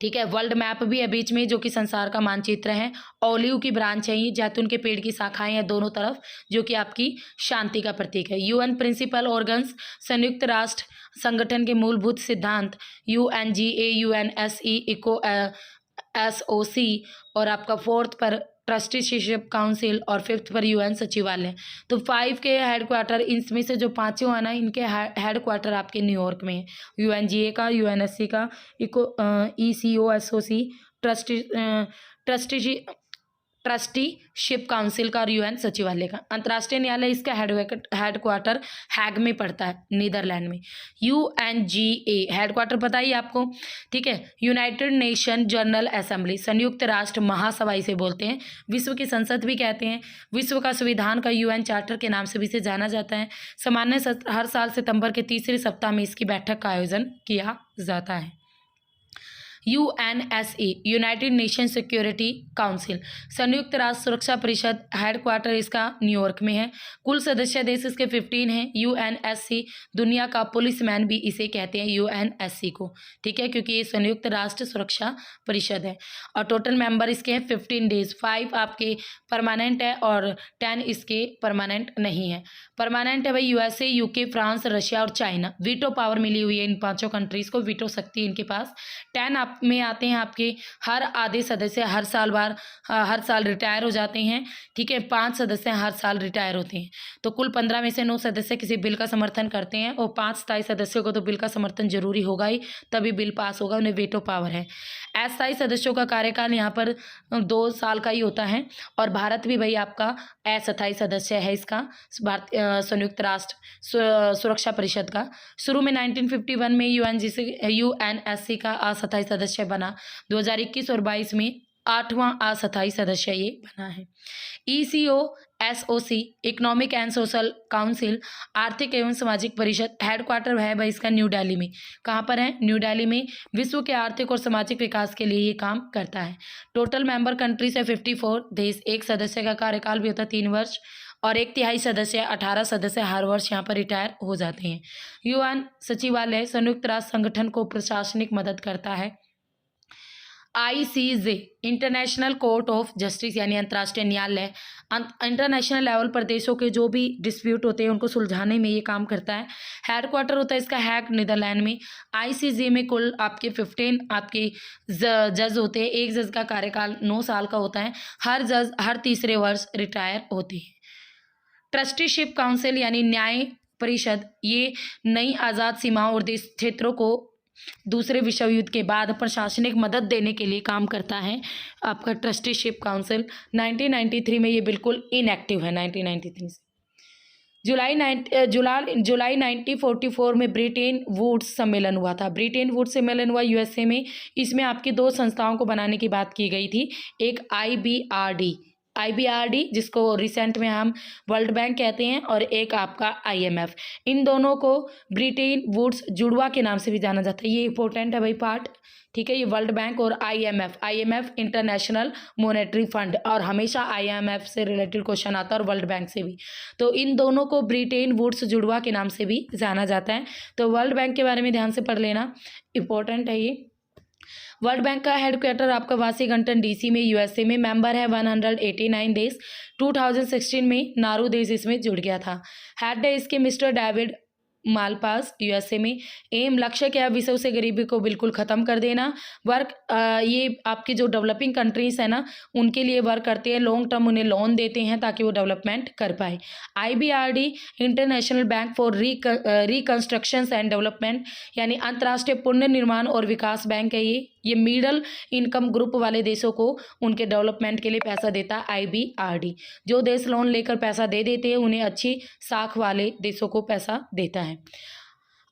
A: ठीक है। वर्ल्ड मैप भी है बीच में जो कि संसार का मानचित्र है। ओलिव की ब्रांच है, ये जैतून के पेड़ की शाखाएं हैं दोनों तरफ, जो कि आपकी शांति का प्रतीक है। यूएन प्रिंसिपल ऑर्गन्स, संयुक्त राष्ट्र संगठन के मूलभूत सिद्धांत, UNGA, UNSE, इको, SOC, और आपका 4th पर ट्रस्टीशिप काउंसिल और 5th पर UN सचिवालय। तो 5 के हेडक्वार्टर, इनमें से जो पाँचों है ना, इनके हेडक्वार्टर आपके न्यूयॉर्क में है। UNGA का, UNSC का, eco, ECO, SOC, trusteeship council का और UN सचिवालय का। अंतर्राष्ट्रीय न्यायालय इसका हेडक्वार्टर हैग में पड़ता है, नीदरलैंड में। UNGA हेडक्वार्टर बताइए आपको, ठीक है। यूनाइटेड नेशन जनरल असेंबली, संयुक्त राष्ट्र महासभा इसे बोलते हैं। विश्व की संसद भी कहते हैं। विश्व का संविधान का UN चार्टर के नाम से भी इसे जाना जाता है। सामान्य हर साल सितंबर के तीसरे सप्ताह में इसकी बैठक का आयोजन किया जाता है। UNSE, United nation security council, संयुक्त राष्ट्र सुरक्षा परिषद, हेडक्वार्टर इसका न्यूयॉर्क में है। कुल सदस्य देश इसके 15 हैं। UNSC दुनिया का पुलिसमैन भी इसे कहते हैं, UNSC को, ठीक है, क्योंकि ये संयुक्त राष्ट्र सुरक्षा परिषद है। और टोटल मेंबर इसके हैं 15 डेज। 5 आपके परमानेंट है और 10 इसके परमानेंट नहीं है। परमानेंट है भाई USA, UK, फ्रांस, रशिया और चाइना। वीटो पावर मिली हुई है इन पांचों कंट्रीज़ को, वीटो शक्ति इनके पास। 10 आप में आते हैं आपके हर आधे सदस्य हर साल रिटायर हो जाते हैं, ठीक है। 5 सदस्य हर साल रिटायर होते हैं। तो कुल 15 में से 9 सदस्य किसी बिल का समर्थन करते हैं और 5 स्थायी सदस्यों को तो बिल का समर्थन जरूरी होगा ही, तभी बिल पास होगा, उन्हें वेटो पावर है। अस्थायी सदस्यों का कार्यकाल यहाँ पर 2 साल का ही होता है। और भारत भी भाई आपका अस्थायी सदस्य है इसका, संयुक्त राष्ट्र सुरक्षा परिषद का। शुरू में 1951 में UNSC का अस्थायी सदस्य बना। 2021 और 22 में 8वां अस्थायी सदस्य ये बना है। ECO, SOC, economic and social council, आर्थिक एवं सामाजिक परिषद, हेडक्वार्टर है भाई इसका न्यू दिल्ली में। कहाँ पर है? न्यू दिल्ली में। विश्व के आर्थिक और सामाजिक विकास के लिए ये काम करता है। टोटल मेंबर कंट्रीज है 54 देश। एक सदस्य का कार्यकाल भी होता है 3 वर्ष और 1/3 सदस्य 18 सदस्य हर वर्ष यहाँ पर रिटायर हो जाते हैं। UN सचिवालय संयुक्त राष्ट्र संगठन को प्रशासनिक मदद करता है। ICJ international court of justice यानी अंतर्राष्ट्रीय न्यायालय, इंटरनेशनल लेवल पर देशों के जो भी डिस्प्यूट होते हैं उनको सुलझाने में ये काम करता है। हेडक्वार्टर होता है इसका हैग, नीदरलैंड में। ICJ में कुल आपके 15 आपके जज होते हैं। एक जज का कार्यकाल 9 साल का होता है। हर जज हर तीसरे वर्ष रिटायर होते हैं। ट्रस्टीशिप काउंसिल यानी न्याय परिषद, ये नई आज़ाद सीमाओं और देश क्षेत्रों को दूसरे विश्व युद्ध के बाद प्रशासनिक मदद देने के लिए काम करता है। आपका ट्रस्टीशिप काउंसिल 1993 में ये बिल्कुल इनएक्टिव है। 1993 से जुलाई 1944 में ब्रिटेन वुड्स सम्मेलन हुआ था। ब्रिटेन वुड्स सम्मेलन हुआ USA में। इसमें आपकी 2 संस्थाओं को बनाने की बात की गई थी। एक IBRD जिसको रिसेंट में हम वर्ल्ड बैंक कहते हैं, और एक आपका IMF। इन दोनों को ब्रिटेन वुड्स जुड़वा के नाम से भी जाना जाता है। ये इंपॉर्टेंट है भाई पार्ट, ठीक है। ये वर्ल्ड बैंक और IMF इंटरनेशनल मॉनेटरी फंड, और हमेशा IMF से रिलेटेड क्वेश्चन आता है और वर्ल्ड बैंक से भी। तो इन दोनों को ब्रिटेन वुड्स जुड़वा के नाम से भी जाना जाता है। तो वर्ल्ड बैंक के बारे में ध्यान से पढ़ लेना, इंपॉर्टेंट है ये। वर्ल्ड बैंक का हेडक्वार्टर आपका वाशिंगटन DC में USA में। मेंबर है 189 देश। 2016 में नारू देश इसमें जुड़ गया था। हेड है इसके मिस्टर डेविड मालपास यूएसए में। एम लक्ष्य क्या है, विश्व से गरीबी को बिल्कुल ख़त्म कर देना। वर्क ये आपके जो डेवलपिंग कंट्रीज़ है ना उनके लिए वर्क करते हैं, लॉन्ग टर्म उन्हें लोन देते हैं ताकि वो डेवलपमेंट कर पाए। IBRD international bank for reconstructions and development, यानी अंतर्राष्ट्रीय पुनर्निर्माण और विकास बैंक है ये मिडल इनकम ग्रुप वाले देशों को उनके डेवलपमेंट के लिए पैसा देता है IBRD। जो देश लोन लेकर पैसा दे देते हैं उन्हें अच्छी साख वाले देशों को पैसा देता है।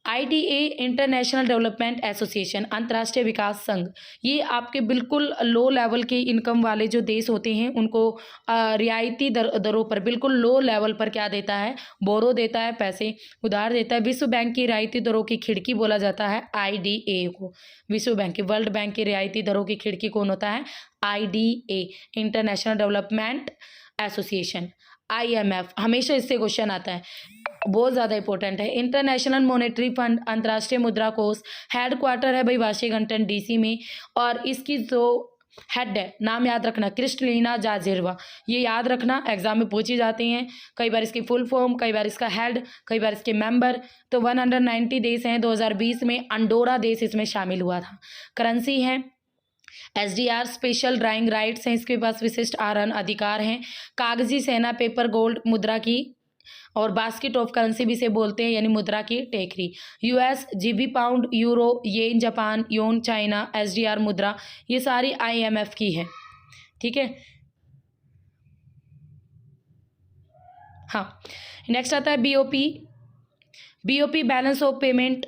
A: IDA इंटरनेशनल डेवलपमेंट एसोसिएशन, अंतर्राष्ट्रीय विकास संघ, ये आपके बिल्कुल लो लेवल के इनकम वाले जो देश होते हैं उनको रियायती दरों पर बिल्कुल लो लेवल पर क्या देता है, बोरो देता है, पैसे उधार देता है। विश्व बैंक की रियायती दरों की खिड़की बोला जाता है IDA को। विश्व बैंक की, वर्ल्ड बैंक की रियायती दरों की खिड़की कौन होता है, IDA international development association. IMF, हमेशा इससे क्वेश्चन आता है, बहुत ज़्यादा इंपॉर्टेंट है। इंटरनेशनल मॉनेटरी फंड, अंतर्राष्ट्रीय मुद्रा कोष, हेड क्वार्टर है भाई वाशिंगटन DC में, और इसकी जो हेड है, नाम याद रखना, क्रिस्टलिना जाजिरवा, ये याद रखना, एग्जाम में पूछी जाती हैं। कई बार इसकी फुल फॉर्म, कई बार इसका हेड, कई बार इसके मेंबर। तो 190 देश हैं। 2020 में अंडोरा देश इसमें शामिल हुआ था। करेंसी है SDR, स्पेशल ड्राइंग राइट्स हैं, इसके पास विशिष्ट आहरण अधिकार हैं। कागजी सेना, पेपर गोल्ड मुद्रा की, और बास्केट ऑफ करेंसी भी से बोलते हैं, यानी मुद्रा की टेकरी। US GB, पाउंड, यूरो, येन जापान, योन चाइना, SDR मुद्रा, ये सारी IMF की है। ठीक है, हाँ। नेक्स्ट आता है BOP बैलेंस ऑफ पेमेंट,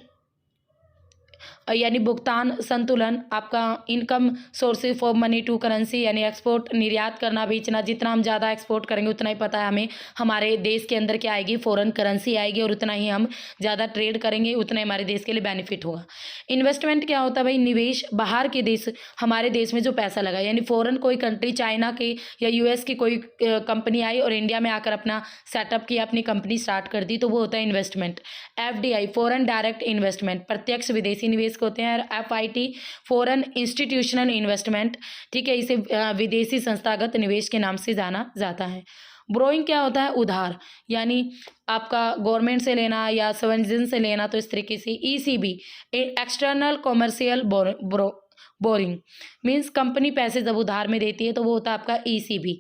A: यानी भुगतान संतुलन, आपका income sources for money to currency, यानी एक्सपोर्ट, निर्यात करना, बेचना। जितना हम ज़्यादा एक्सपोर्ट करेंगे उतना ही पता है हमें हमारे देश के अंदर क्या आएगी, फॉरेन करेंसी आएगी, और उतना ही हम ज़्यादा ट्रेड करेंगे, उतना ही हमारे देश के लिए बेनिफिट होगा। इन्वेस्टमेंट क्या होता है भाई, निवेश, बाहर के देश हमारे देश में जो पैसा लगा, यानी फॉरेन कोई कंट्री, चाइना के या US की कोई कंपनी आई और इंडिया में आकर अपना सेटअप किया, अपनी कंपनी स्टार्ट कर दी, तो वो होता है investment. FDI foreign direct investment, प्रत्यक्ष विदेशी निवेश होते हैं। FIT फॉरेन इंस्टीट्यूशनल इन्वेस्टमेंट, ठीक है, इसे विदेशी संस्थागत निवेश के नाम से जाना जाता है। बोरोइंग क्या होता है, उधार, यानी आपका गवर्नमेंट से लेना या सवेंजन से लेना, तो इस तरीके से। ECB external commercial boring, means company पैसे जब उधार में देती है तो वो होता है आपका ECB।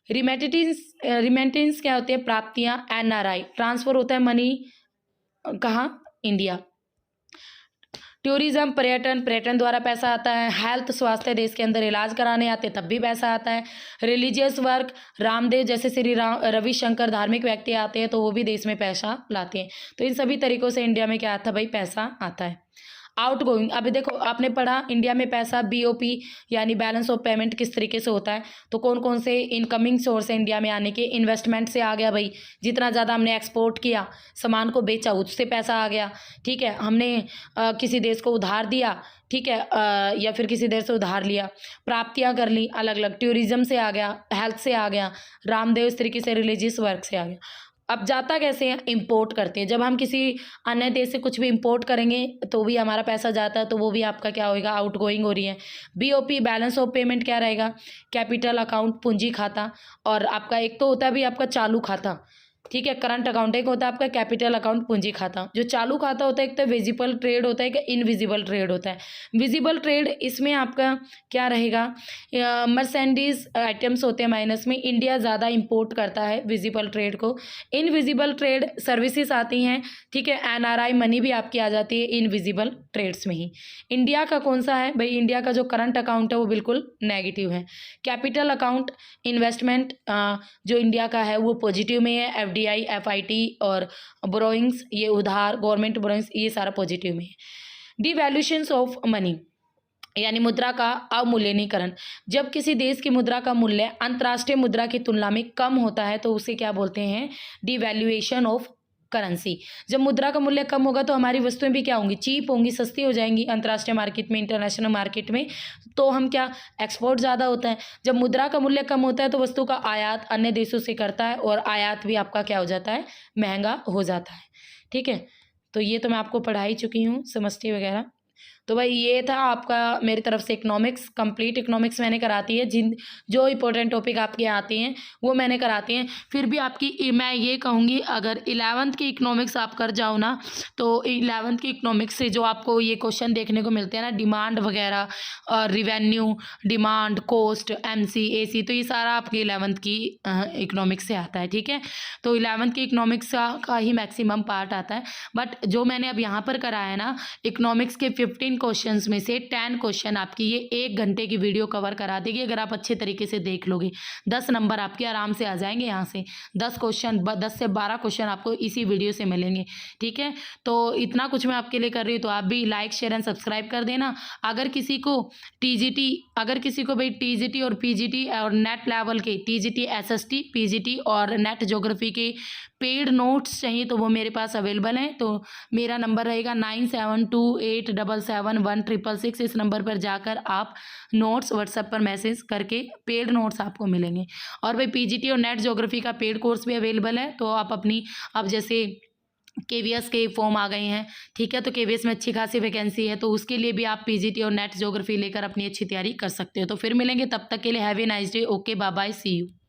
A: रिमेटेंस क्या होती है, प्राप्तियां। NRI ट्रांसफर होता है मनी, कहाँ, इंडिया। टूरिज्म पर्यटन द्वारा पैसा आता है। हेल्थ स्वास्थ्य, देश के अंदर इलाज कराने आते तब भी पैसा आता है। रिलीजियस वर्क, रामदेव जैसे श्री रविशंकर धार्मिक व्यक्ति आते हैं तो वो भी देश में पैसा लाते हैं। तो इन सभी तरीकों से इंडिया में क्या आता है भाई, पैसा आता है। आउट गोइंग, अभी देखो आपने पढ़ा इंडिया में पैसा BOP यानी बैलेंस ऑफ पेमेंट किस तरीके से होता है, तो कौन कौन से इनकमिंग सोर्स है इंडिया में आने के। इन्वेस्टमेंट से आ गया भाई, जितना ज़्यादा हमने एक्सपोर्ट किया, सामान को बेचा, उससे पैसा आ गया। ठीक है, हमने किसी देश को उधार दिया, ठीक है, या फिर किसी देश से उधार लिया, प्राप्तियां कर ली अलग अलग। टूरिज्म से आ गया, हेल्थ से आ गया, रामदेव इस तरीके से रिलीजियस वर्क से आ गया। अब जाता कैसे हैं, इंपोर्ट करते हैं। जब हम किसी अन्य देश से कुछ भी इंपोर्ट करेंगे तो भी हमारा पैसा जाता है, तो वो भी आपका क्या होएगा, आउट गोइंग हो रही है। BOP बैलेंस ऑफ पेमेंट क्या रहेगा, कैपिटल अकाउंट, पूंजी खाता, और आपका एक तो होता है भी आपका चालू खाता, ठीक है, करंट अकाउंट। एक होता है आपका कैपिटल अकाउंट, पूंजी खाता। जो चालू खाता होता है, एक तो विजिबल ट्रेड होता है, एक इनविजिबल ट्रेड होता है। विजिबल ट्रेड, इसमें आपका क्या रहेगा, मर्सेंडीज आइटम्स होते हैं माइनस में, इंडिया ज़्यादा इंपोर्ट करता है विजिबल ट्रेड को। इनविजिबल ट्रेड सर्विसेज आती हैं, ठीक है, NRI मनी भी आपकी आ जाती है इनविजिबल ट्रेड्स में ही। इंडिया का कौन सा है भाई, इंडिया का जो करंट अकाउंट है वो बिल्कुल नेगेटिव है। कैपिटल अकाउंट, इन्वेस्टमेंट जो इंडिया का है वो पॉजिटिव में है। FDI FIT और बोरोइंग्स, ये उधार, गवर्नमेंट बोरोइंग्स, ये सारा पॉजिटिव में है। डिवैल्यूशंस ऑफ मनी, यानी मुद्रा का अवमूल्यनीकरण। जब किसी देश की मुद्रा का मूल्य अंतर्राष्ट्रीय मुद्रा की तुलना में कम होता है तो उसे क्या बोलते हैं, डिवैल्यूएशन ऑफ करेंसी। जब मुद्रा का मूल्य कम होगा तो हमारी वस्तुएं भी क्या होंगी, चीप होंगी, सस्ती हो जाएंगी अंतर्राष्ट्रीय मार्केट में, इंटरनेशनल मार्केट में। तो हम क्या, एक्सपोर्ट ज़्यादा होता है। जब मुद्रा का मूल्य कम होता है तो वस्तु का आयात अन्य देशों से करता है, और आयात भी आपका क्या हो जाता है, महंगा हो जाता है। ठीक है, तो ये तो मैं आपको पढ़ा ही चुकी हूँ, समष्टि वगैरह। तो भाई ये था आपका मेरी तरफ से इकोनॉमिक्स, कंप्लीट इकोनॉमिक्स मैंने कराती है। जो इंपॉर्टेंट टॉपिक आपके आते हैं वो मैंने कराती हैं। फिर भी आपकी मैं ये कहूँगी, अगर 11th की इकोनॉमिक्स आप कर जाओ ना, तो 11th की इकोनॉमिक्स से जो आपको ये क्वेश्चन देखने को मिलते हैं ना, डिमांड वगैरह और revenue, demand, cost, MC, AC, तो ये सारा आपकी 11th की इकोनॉमिक्स से आता है। ठीक है, तो 11th की इकोनॉमिक्स का ही मैक्सिमम पार्ट आता है। बट जो मैंने अब यहाँ पर कराया है ना, इकोनॉमिक्स के 15 क्वेश्चंस में से 10 क्वेश्चन आपकी ये 1 घंटे की वीडियो कवर करा देगी। अगर आप अच्छे तरीके से देख लोगे 10 नंबर आपके आराम से आ जाएंगे। यहाँ से 10 क्वेश्चन, 10 से 12 क्वेश्चन आपको इसी वीडियो से मिलेंगे। ठीक है, तो इतना कुछ मैं आपके लिए कर रही हूँ, तो आप भी लाइक, शेयर एंड सब्सक्राइब कर देना। अगर किसी को भाई टीजीटी और पीजीटी और नेट लेवल के टीजीटी, एसएसटी, पीजीटी और नेट ज्योग्राफी के पेड नोट्स चाहिए तो वो मेरे पास अवेलेबल हैं। तो मेरा नंबर रहेगा 9728771666। इस नंबर पर जाकर आप नोट्स व्हाट्सएप पर मैसेज करके पेड नोट्स आपको मिलेंगे। और भाई पीजीटी और नेट ज्योग्राफी का पेड कोर्स भी अवेलेबल है। तो आप अब जैसे केवीएस के फॉर्म आ गए हैं, ठीक है, तो केवीएस में अच्छी खासी वैकेंसी है, तो उसके लिए भी आप पीजीटी और नेट ज्योग्राफी लेकर अपनी अच्छी तैयारी कर सकते हो। तो फिर मिलेंगे, तब तक के लिए have a nice day. Okay, bye bye, see you.